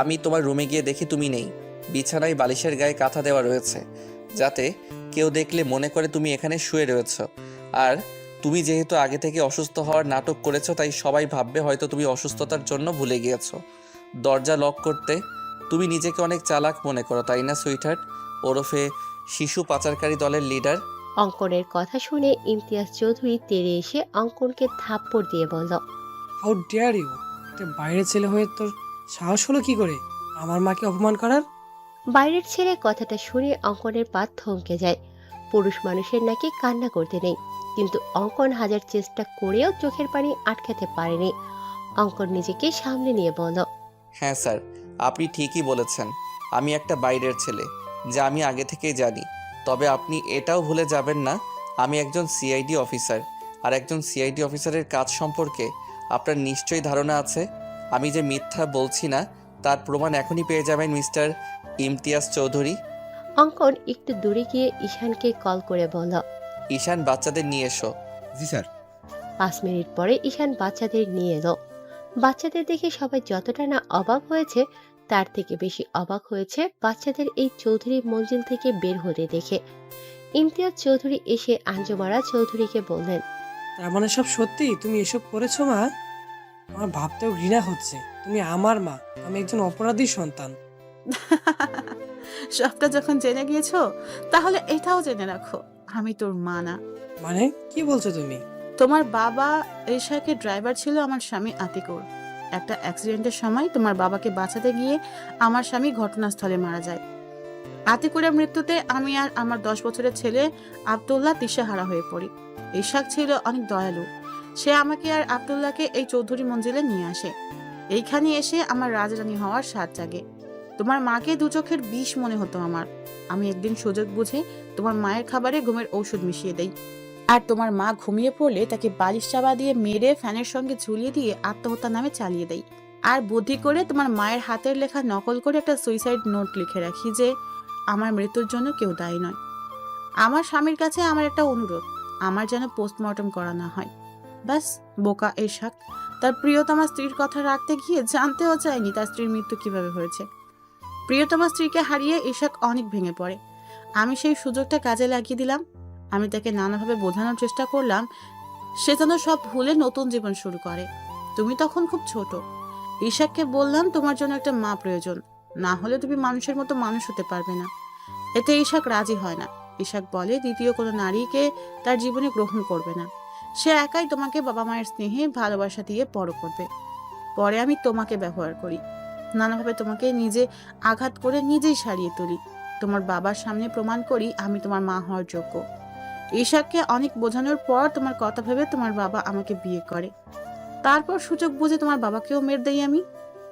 আমি তোমার রুমে গিয়ে দেখি তুমি নেই। বিছানায় বালিশের গায়ে কাঁথা দেওয়া রয়েছে, যাতে কেউ দেখলে মনে করে তুমি এখানে শুয়ে রয়েছো। আর তুমি যেহেতু আগে থেকে অসুস্থ হওয়ার নাটক করেছো, তাই সবাই ভাববে হয়তো তুমি অসুস্থতার জন্য ভুলে গিয়েছো দরজা লক করতে। তুমি নিজেকে অনেক চালাক মনে করো, তাই না সুইটহার্ট, ওরফে শিশু পাচারকারী দলের লিডার? অঙ্কনের কথা শুনে ইমতিয়াজ চৌধুরী তেড়ে এসে অঙ্কনকে থাপ্পড় দিয়ে বলল, হাউ ডেয়ার ইউ! একটা বাইরের ছেলে হয়ে তোর সাহস হলো কি করে আমার মাকে অপমান করার? বাইরের ছেলে কথাটা শুনে অঙ্কনের পা থমকে যায়। পুরুষ মানুষের নাকি কান্না করতে নেই, কিন্তু অঙ্কন হাজার চেষ্টা করেও চোখের পানি আটকাতে পারেনি। অঙ্কন নিজেকে সামলে নিয়ে বলল, হ্যাঁ স্যার, আপনি ঠিকই বলেছেন। আমি একটা বাইরের ছেলে, যা আমি আগে থেকেই জানি। তবে আপনি এটাও ভুলে যাবেন না আমি একজন সিআইডি অফিসার। আর একজন সিআইডি অফিসারের কাজ সম্পর্কে আপনার নিশ্চয়ই ধারণা আছে। আমি যে মিথ্যা বলছি না তার প্রমাণ এখনই পেয়ে যাবেন মিস্টার ইমতিয়াজ চৌধুরী। অঙ্কন একটু দূরে গিয়ে ঈশানকে কল করে বলল, ঈশান, বাচ্চাদের নিয়ে এসো। জি স্যার। 5 মিনিট পরে ঈশান বাচ্চাদের নিয়ে এলো। বাচ্চাদের দেখে সবাই যতটা না অবাক হয়েছে তার থেকে বেশি অবাক হয়েছে বাচ্চাদের এই চৌধুরী মঞ্জিল থেকে বের হতে দেখে। ইমতিয়াজ চৌধুরী এসে আঞ্জুমারা চৌধুরীকে বললেন, তার মানে সব সত্যি? তুমি এসব করেছো মা? আমার ভাবতেও ঘৃণা হচ্ছে। তুমি আমার মা, আমি একজন অপরাধী সন্তান। সবটা যখন জেনে গিয়েছো তাহলে এটাও জেনে রাখো, আমি তোর মা না। মানে কি বলছো তুমি? তোমার বাবা এশাকের ড্রাইভার ছিল আমার স্বামী আতিকুর। একটা অ্যাক্সিডেন্টের সময় তোমার বাবাকে বাঁচাতে গিয়ে আমার স্বামী ঘটনাস্থলে মারা যায়। আতিকুরের মৃত্যুতে আমি আর আমার 10 বছরের ছেলে আব্দুল্লাহ দিশেহারা হয়ে পড়ি। ইশাক ছিল অনেক দয়ালু। সে আমাকে আর আব্দুল্লাহকে এই চৌধুরী মঞ্জিলে নিয়ে আসে। এইখানে এসে আমার রাজরানী হওয়ার স্বাদ জাগে। তোমার মাকে দু চোখের বিষ মনে হতো আমার। আমি একদিন সুযোগ বুঝে তোমার মায়ের খাবারে ঘুমের ঔষধ মিশিয়ে দেই, আর তোমার মা ঘুমিয়ে পড়লে তাকে বালিশ চাপা দিয়ে মেরে ফ্যানের সঙ্গে ঝুলিয়ে দিয়ে আত্মহত্যা নামে চালিয়ে দেই। আর বুদ্ধি করে তোমার মায়ের হাতের লেখা নকল করে একটা সুইসাইড নোট লিখে রাখি যে আমার মৃত্যুর জন্য কেউ দায়ী নয়। আমার স্বামীর কাছে আমার একটা অনুরোধ, আমার যেন পোস্টমর্টম করা না হয়। ব্যাস, বোকা এশাক তার প্রিয়তমা স্ত্রীর কথা রাখতে গিয়ে জানতেও চায়নি তার স্ত্রীর মৃত্যু কিভাবে হয়েছে। প্রিয়তমা স্ত্রীকে হারিয়ে ইশাক অনেক ভেঙে পড়ে। আমি সেই সুযোগটা কাজে লাগিয়ে দিলাম। আমি তাকে নানাভাবে বোঝানোর চেষ্টা করলাম সে যেন সব ভুলে নতুন জীবন শুরু করে। তুমি তখন খুব ছোট। ইশাককে বললাম তোমার জন্য একটা মা প্রয়োজন, না হলে তুমি মানুষের মতো মানুষ হতে পারবে না। এতে ইশাক রাজি হয় না। ইশাক বলে দ্বিতীয় কোনো নারীকে তার জীবনে গ্রহণ করবে না। সে একাই তোমাকে বাবা মায়ের স্নেহে ভালোবাসা দিয়ে বড় করবে। পরে আমি তোমাকে ব্যবহার করি, নানাভাবে তোমাকে নিজে আঘাত করে নিজেই সারিয়ে তুলি। তোমার বাবার সামনে প্রমাণ করি আমি তোমার মা হওয়ার যোগ্য। ইশাককে অনেক বোঝানোর পর তোমার কথা ভেবে তোমার বাবা আমাকে বিয়ে করে। তারপর সুযোগ বুঝে তোমার বাবাকেও মেরে দেই আমি।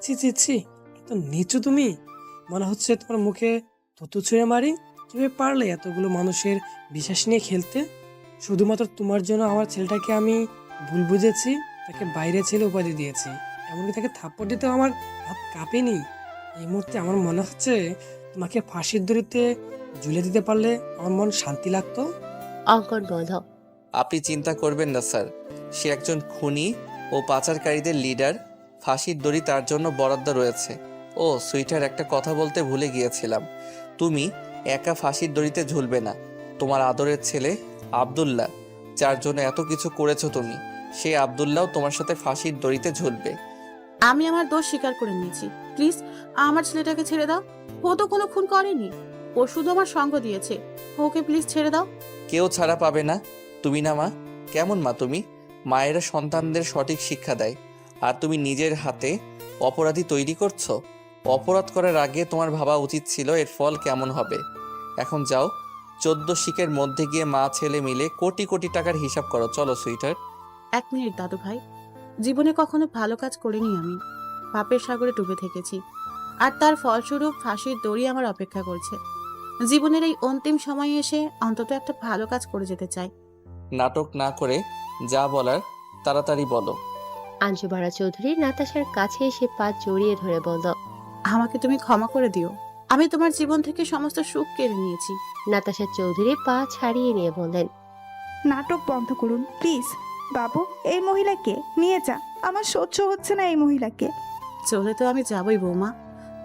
ছি ছি ছি, এত নিচু তুমি! মনে হচ্ছে তোমার মুখে থুতু ছুঁড়ে মারি। কিভাবে পারলে এতগুলো মানুষের বিশ্বাস নিয়ে খেলতে? শুধুমাত্র তোমার জন্য আমার ছেলেটাকে আমি ভুল বুঝেছি, তাকে বাইরে ছেলে উপাধি দিয়েছি, এমনকি তাকে থাপ্পড় দিতেও আমার হাত কাঁপেনি। এই মুহূর্তে আমার মনে হচ্ছে তোমাকে ফাঁসির দড়িতে ঝুলে দিতে পারলে আমার মন শান্তি লাগতো। অঙ্কন বলল, আপনি চিন্তা করবেন না স্যার, সে একজন খুনি ও পাচারকারীদের লিডার। ফাঁসির দড়ি তার জন্য বরাদ্দ রয়েছে। ও সুইটার, একটা কথা বলতে ভুলে গিয়েছিলাম, তুমি একা ফাঁসির দড়িতে ঝুলবে না। তোমার আদরের ছেলে আব্দুল্লাহ, যার জন্য এত কিছু করেছো তুমি, সেই আব্দুল্লাহও তোমার সাথে ফাঁসির দড়িতে ঝুলবে। আমি আমার দোষ স্বীকার করে নিয়েছি। প্লিজ আমার ছেলেটাকে ছেড়ে দাও। ও তো কোনো খুন করেনি, ও শুধু আমার সঙ্গ দিয়েছে। ওকে প্লিজ ছেড়ে দাও। কেউ ছাড়া পাবে না। তুমি না মা? কেমন মা তুমি? মায়েরা সন্তানদের সঠিক শিক্ষা দেয়, আর তুমি নিজের হাতে অপরাধী তৈরি করছো। অপরাধ করার আগে তোমার ভাবা উচিত ছিল এর ফল কেমন হবে। এখন যাও, 14 শিকের মধ্যে গিয়ে মা ছেলে মিলে কোটি কোটি টাকার হিসাব করো। চলো সুইটার। 1 মিনিট দাদু ভাই, জীবনে কখনো ভালো কাজ করিনি আমি। পাপের সাগরে ডুবে থেকেছি, আর তার ফলস্বরূপ ফাঁসির দড়ি আমার অপেক্ষা করছে। জীবনের এই অন্তিম সময়ে এসে অন্তত একটা ভালো কাজ করে যেতে চাই। নাটক না করে যা বলার তাড়াতাড়ি বলো। আঞ্জুমারা চৌধুরী নাতাশার কাছে এসে পা জড়িয়ে ধরে বলল, আমাকে তুমি ক্ষমা করে দিও। আমি তোমার জীবন থেকে সমস্ত সুখ কেড়ে নিয়েছি। নাতাশা চৌধুরী পা ছাড়িয়ে নিয়ে বললেন, নাটক বন্ধ করুন প্লিজ। বাবু, এই মহিলাকে নিয়ে যা। আমার সহ্য হচ্ছে না এই মহিলাকে। চলে তো আমি যাবই বৌমা,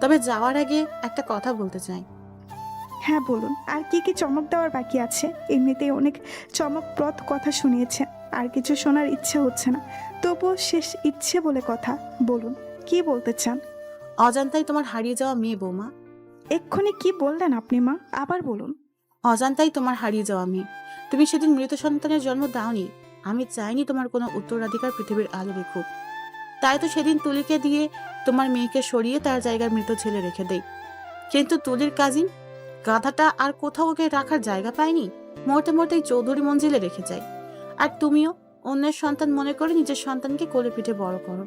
তবে যাওয়ার আগে একটা কথা বলতে চাই। হ্যাঁ বলুন, আর কি কি চমক দেওয়ার বাকি আছে? এমনিতেই অনেক চমকপ্রদ কথা শুনিয়েছে, আর কিছু শোনার ইচ্ছে হচ্ছে না। তবুও শেষ ইচ্ছে বলে কথা, বলুন কি বলতে চান? অজান্তাই তোমার হারিয়ে যাওয়া মেয়ে বৌমা। এক্ষুনি কি বললেন আপনি মা? আবার বলুন। অজান্তাই তোমার হারিয়ে যাওয়া মেয়ে। তুমি সেদিন মৃত সন্তানের জন্ম দাওনি। আমি চাইনি তোমার কোনো উত্তরাধিকার পৃথিবীর আলো দেখুক। তাই তো সেদিন তুলিকে দিয়ে তোমার মেয়েকে সরিয়ে তার জায়গায় মৃত ছেলে রেখে দেই। কিন্তু তুলির কাজিন গাধাটা আর কোথাও ওকে রাখার জায়গা পায়নি, মরতে মরতেই চৌধুরী মঞ্জিলে রেখে যায়। আর তুমিও অন্যের সন্তান মনে করে নিজের সন্তানকে কোলে পিঠে বড় করো।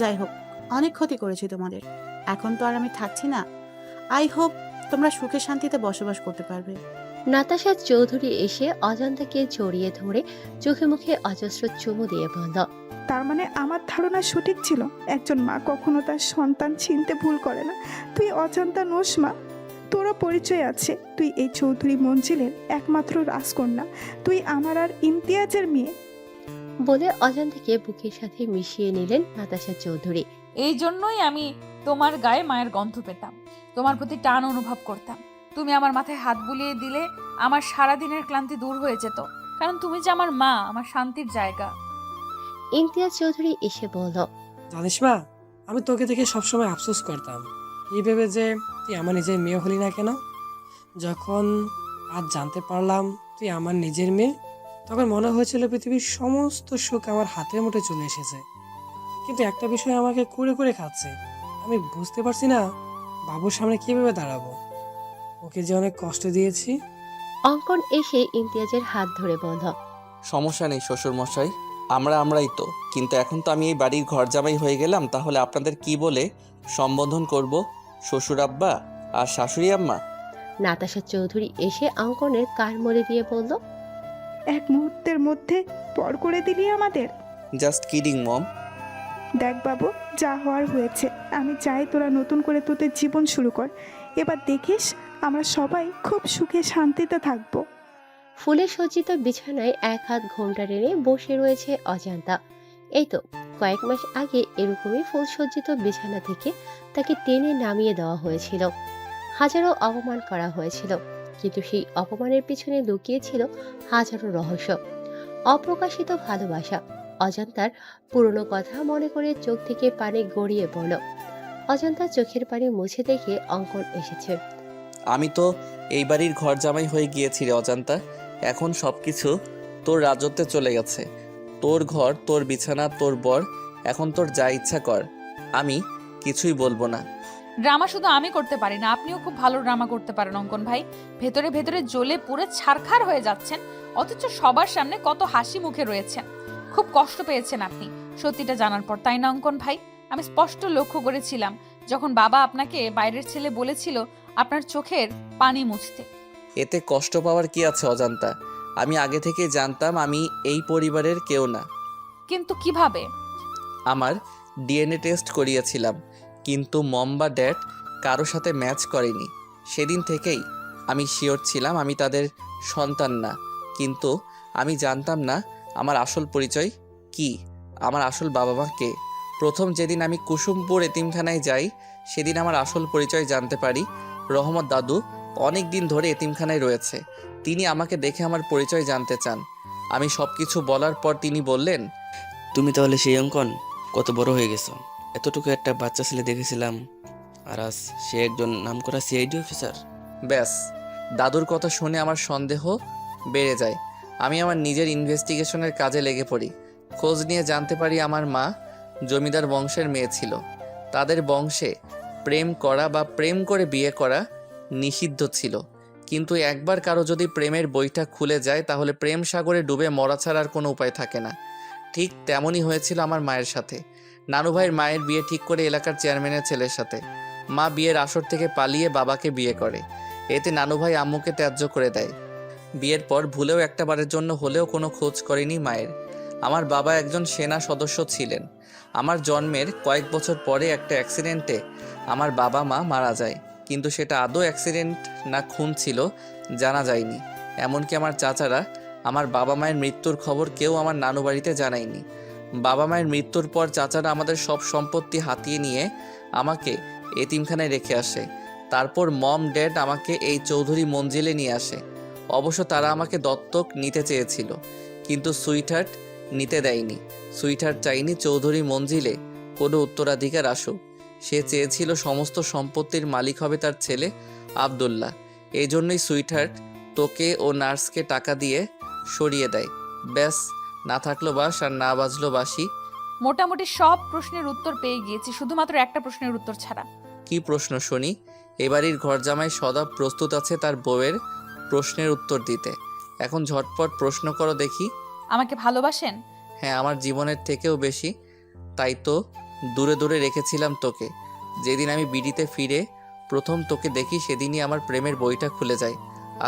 যাই হোক, অনেক ক্ষতি করেছি তোমাদের। এখন তো আর আমি থাকছি না। আই হোপ তোমরা সুখে শান্তিতে বসবাস করতে পারবে। নাতাশা চৌধুরী এসে অজন্তাকে জড়িয়ে ধরে চোখে মুখে অজস্র চুমু দিয়ে বলল, তার মানে আমার ধারণা সঠিক ছিল? একজন মা কখনো তার সন্তান চিনতে ভুল করে না। তুই অজান্তা নোস মা, তোরও পরিচয় আছে। তুই এই চৌধুরী মঞ্জিলের একমাত্র রাজকন্যা। তুই আমার আর ইমতিয়াজের মেয়ে। বলে অজান্তাকে বুকের সাথে মিশিয়ে নিলেন নাতাশা চৌধুরী। এই জন্যই আমি তোমার গায়ে মায়ের গন্ধ পেতাম, তোমার প্রতি টান অনুভব করতাম। তুমি আমার মাথায় হাত বুলিয়ে দিলে আমার সারাদিনের ক্লান্তি দূর হয়ে যেত, কারণ তুমি যে আমার মা, আমার শান্তির জায়গা। ইমতিয়াজ চৌধুরী এসে বলল, জানিস মা, আমি তোকে দেখে সবসময় আফসোস করতাম এই ভেবে যে তুই আমার নিজের মেয়ে হলি না কেন। যখন আজ জানতে পারলাম তুই আমার নিজের মেয়ে, তখন মনে হয়েছিল পৃথিবীর সমস্ত সুখ আমার হাতের মুঠে চলে এসেছে। কিন্তু একটা বিষয় আমাকে কুরে করে খাচ্ছে। আমি বুঝতে পারছি না বাবুর সামনে কিভাবে দাঁড়াবো। ওকে যে অনেক কষ্ট দিয়েছি। অঙ্কন এসে ইমতিয়াজের হাত ধরে বলল, সমস্যা নেই শ্বশুরমশাই, আমরাই তো। কিন্তু এখন তো আমি এই বাড়ির ঘর জামাই হয়ে গেলাম, তাহলে আপনাদের কি বলে সম্বোধন করব? শ্বশুর আব্বা আর শাশুড়ি আম্মা? নাতাশা চৌধুরী এসে অঙ্কনের কান মলে দিয়ে বলল, এক মুহূর্তের মধ্যে পর করে দিলি আমাদের। জাস্ট কিডিং মম। দেখ বাবু, যা হওয়ার হয়েছে। আমি চাই তোরা নতুন করে তোদের জীবন শুরু কর। এবার দেখিস আমরা সবাই খুব সুখে শান্তিতে থাকবো। ফুলে সজ্জিত বিছানায় এক হাত ঘোমটা টেনে বসে রয়েছে অজান্তা। এই তো কয়েক মাস আগে এরকমই ফুল সজ্জিত বিছানা থেকে তাকে টেনে নামিয়ে দেওয়া হয়েছিল। হাজারো অপমান করা হয়েছিল, কিন্তু সেই অপমানের পিছনে লুকিয়েছিল হাজারো রহস্য, অপ্রকাশিত ভালোবাসা। অজান্তার পুরনো কথা মনে করে চোখ থেকে পানি গড়িয়ে পড়ল। অজান্তার চোখের পানি মুছে দেখে অঙ্কন এসেছে। আমি তো এই বাড়ির ঘর জামাই হয়ে গিয়েছি রে অজান্তা। এখন সবকিছু তোর রাজত্বে চলে গেছে। তোর ঘর, তোর বিছানা, তোর বর। এখন তোর যা ইচ্ছা কর, আমি কিছুই বলবো না। ড্রামা শুধু আমি করতে পারি না, আপনিও খুব ভালো ড্রামা করতে পারেন অঙ্কন ভাই। ভেতরে ভেতরে জ্বলে পুড়ে ছারখার হয়ে যাচ্ছেন, অথচ সবার সামনে কত হাসি মুখে রয়েছেন। খুব কষ্ট পেয়েছেন আপনি সত্যিটা জানার পর, তাই না অঙ্কন ভাই? আমি স্পষ্ট লক্ষ্য করেছিলাম যখন বাবা আপনাকে বাইরের ছেলে বলেছিল আপনার চোখের পানি মুছতে। এতে কষ্ট পাওয়ার কি আছে অজান্তা? আমি আগে থেকে জানতাম আমি এই পরিবারের কেউ না। কিন্তু কিভাবে? আমার ডিএনএ টেস্ট করিয়েছিলাম, কিন্তু মম বা ড্যাড কারো সাথে ম্যাচ করেনি। সেদিন থেকেই আমি শিওর ছিলাম আমি তাদের সন্তান না। কিন্তু আমি জানতাম না আমার আসল পরিচয় কি, আমার আসল বাবা মা কে। প্রথম যেদিন আমি কুসুমপুর এতিমখানায় যাই, সেদিন আমার আসল পরিচয় জানতে পারি। রহমত দাদু অনেক দিন ধরে এতিমখানায় রয়েছে। তিনি আমাকে দেখে আমার পরিচয় জানতে চান। আমি সব কিছু বলার পর তিনি বললেন, তুমি তাহলে সেই অঙ্কন? কত বড় হয়ে গেছো। এতটুকু একটা বাচ্চা ছেলে দেখেছিলাম, আর আজ সে একজন নামকরা সিআইডি অফিসার। ব্যাস, দাদুর কথা শুনে আমার সন্দেহ বেড়ে যায়। আমি আমার নিজের ইনভেস্টিগেশনের কাজে লেগে পড়ি। খোঁজ নিয়ে জানতে পারি আমার মা জমিদার বংশের মেয়ে ছিল। তাদের বংশে প্রেম করা বা প্রেম করে বিয়ে করা নিষিদ্ধ ছিল। কিন্তু একবার কারো যদি প্রেমের বইটা খুলে যায়, তাহলে প্রেম সাগরে ডুবে মরা ছাড়া আর কোনো উপায় থাকে না। ঠিক তেমনই হয়েছিল আমার মায়ের সাথে। নানু ভাইয়ের মায়ের বিয়ে ঠিক করে এলাকার চেয়ারম্যানের ছেলের সাথে। মা বিয়ের আসর থেকে পালিয়ে বাবাকে বিয়ে করে। এতে নানু ভাই আম্মুকে ত্যায্য করে দেয়। বিয়ের পর ভুলেও একটা বারের জন্য হলেও কোনো খোঁজ করেনি মায়ের। আমার বাবা একজন সেনা সদস্য ছিলেন। আমার জন্মের কয়েক বছর পরে একটা অ্যাক্সিডেন্টে আমার বাবা মা মারা যায়, কিন্তু সেটা আদৌ অ্যাক্সিডেন্ট না খুন ছিল জানা যায়নি। এমনকি আমার চাচারা আমার বাবা মায়ের মৃত্যুর খবর কেউ আমার নানু বাড়িতে জানায়নি। বাবা মায়ের মৃত্যুর পর চাচারা আমাদের সব সম্পত্তি হাতিয়ে নিয়ে আমাকে এতিমখানায় রেখে আসে। তারপর মম ড্যাড আমাকে এই চৌধুরী মঞ্জিলে নিয়ে আসে। অবশ্য তারা আমাকে দত্তক নিতে চেয়েছিল, কিন্তু সুইটহার্ট নিতে দেয়নি। সুইটহার্ট চাইনি চৌধুরী মঞ্জিলে কোনো উত্তরাধিকার আসুক। সে চেয়েছিল সমস্ত সম্পত্তির মালিক হবে তার ছেলে আব্দুল্লাহ। এই জন্যই সুইটহার্ট তোকে ও নার্সকে টাকা দিয়ে সরিয়ে দেয়। ব্যাস, না থাকলো বাস আর না বাজলো বাসি। মোটামুটি সব প্রশ্নের উত্তর পেয়ে গিয়েছি, শুধুমাত্র একটা প্রশ্নের উত্তর ছাড়া। কি প্রশ্ন শুনি? এবাড়ির ঘরজামাই সদা প্রস্তুত আছে তার বউয়ের প্রশ্নের উত্তর দিতে। এখন ঝটপট প্রশ্ন করো দেখি। আমাকে ভালোবাসেন? হ্যাঁ, আমার জীবনের থেকেও বেশি। তাই তো দূরে দূরে রেখেছিলাম তোকে। যেদিন আমি বিডিতে ফিরে প্রথম তোকে দেখি, সেদিনই আমার প্রেমের বইটা খুলে যায়।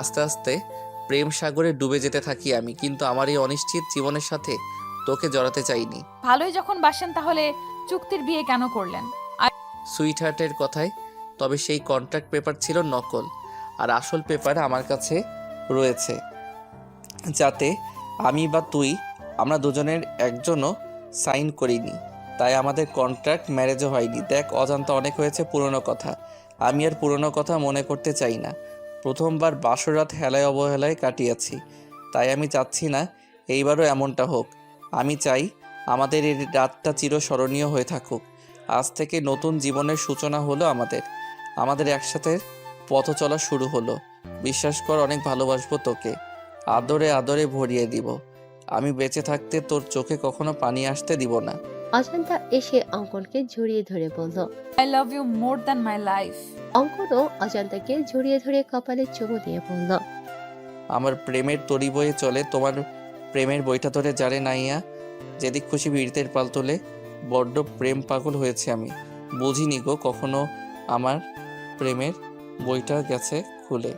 আস্তে আস্তে প্রেম সাগরে ডুবে যেতে থাকি আমি, কিন্তু আমার এই অনিশ্চিত জীবনের সাথে তোকে জড়াতে চাইনি। ভালোই যখন বাসেন, তাহলে চুক্তির বিয়ে কেন করলেন? সুইটহার্টের কথায়, তবে সেই কন্ট্রাক্ট পেপার ছিল নকল, আর আসল পেপার আমার কাছে রয়েছে, যাতে আমি বা তুই আমরা দুজনের একজনও সাইন করিনি। তাই আমাদের কন্ট্রাক্ট ম্যারেজও হয়নি। দেখ অজান্তা অনেক হয়েছে পুরনো কথা, আমি আর পুরনো কথা মনে করতে চাই না। প্রথমবার বাসরাত হেলায় অবহেলায় কাটিয়েছি, তাই আমি চাচ্ছি না এইবারও এমনটা হোক। আমি চাই আমাদের এই রাতটা চিরস্মরণীয় হয়ে থাকুক। আজ থেকে নতুন জীবনের সূচনা হলো আমাদের একসাথে পথ চলা শুরু হলো। বিশ্বাস কর, অনেক ভালোবাসবো তোকে, আদরে আদরে ভরিয়ে দিব। আমি বেঁচে থাকতে তোর চোখে কখনো পানি আসতে দিব না। অজান্তা এসে অঙ্কনকে জড়িয়ে ধরে বলল। I love you more than my life. অঙ্কনও অজান্তাকে জড়িয়ে ধরে কপালে চুমু দিয়ে বলল। আমার প্রেমের তরি বয়ে চলে, তোমার প্রেমের বইটা ধরে জারে নাইয়া যেদিক খুশি বীরদের পাল তোলে। বড্ড প্রেম পাগল হয়েছে আমি, বুঝিনি গো কখনো আমার প্রেমের বইটা গেছে খুলে।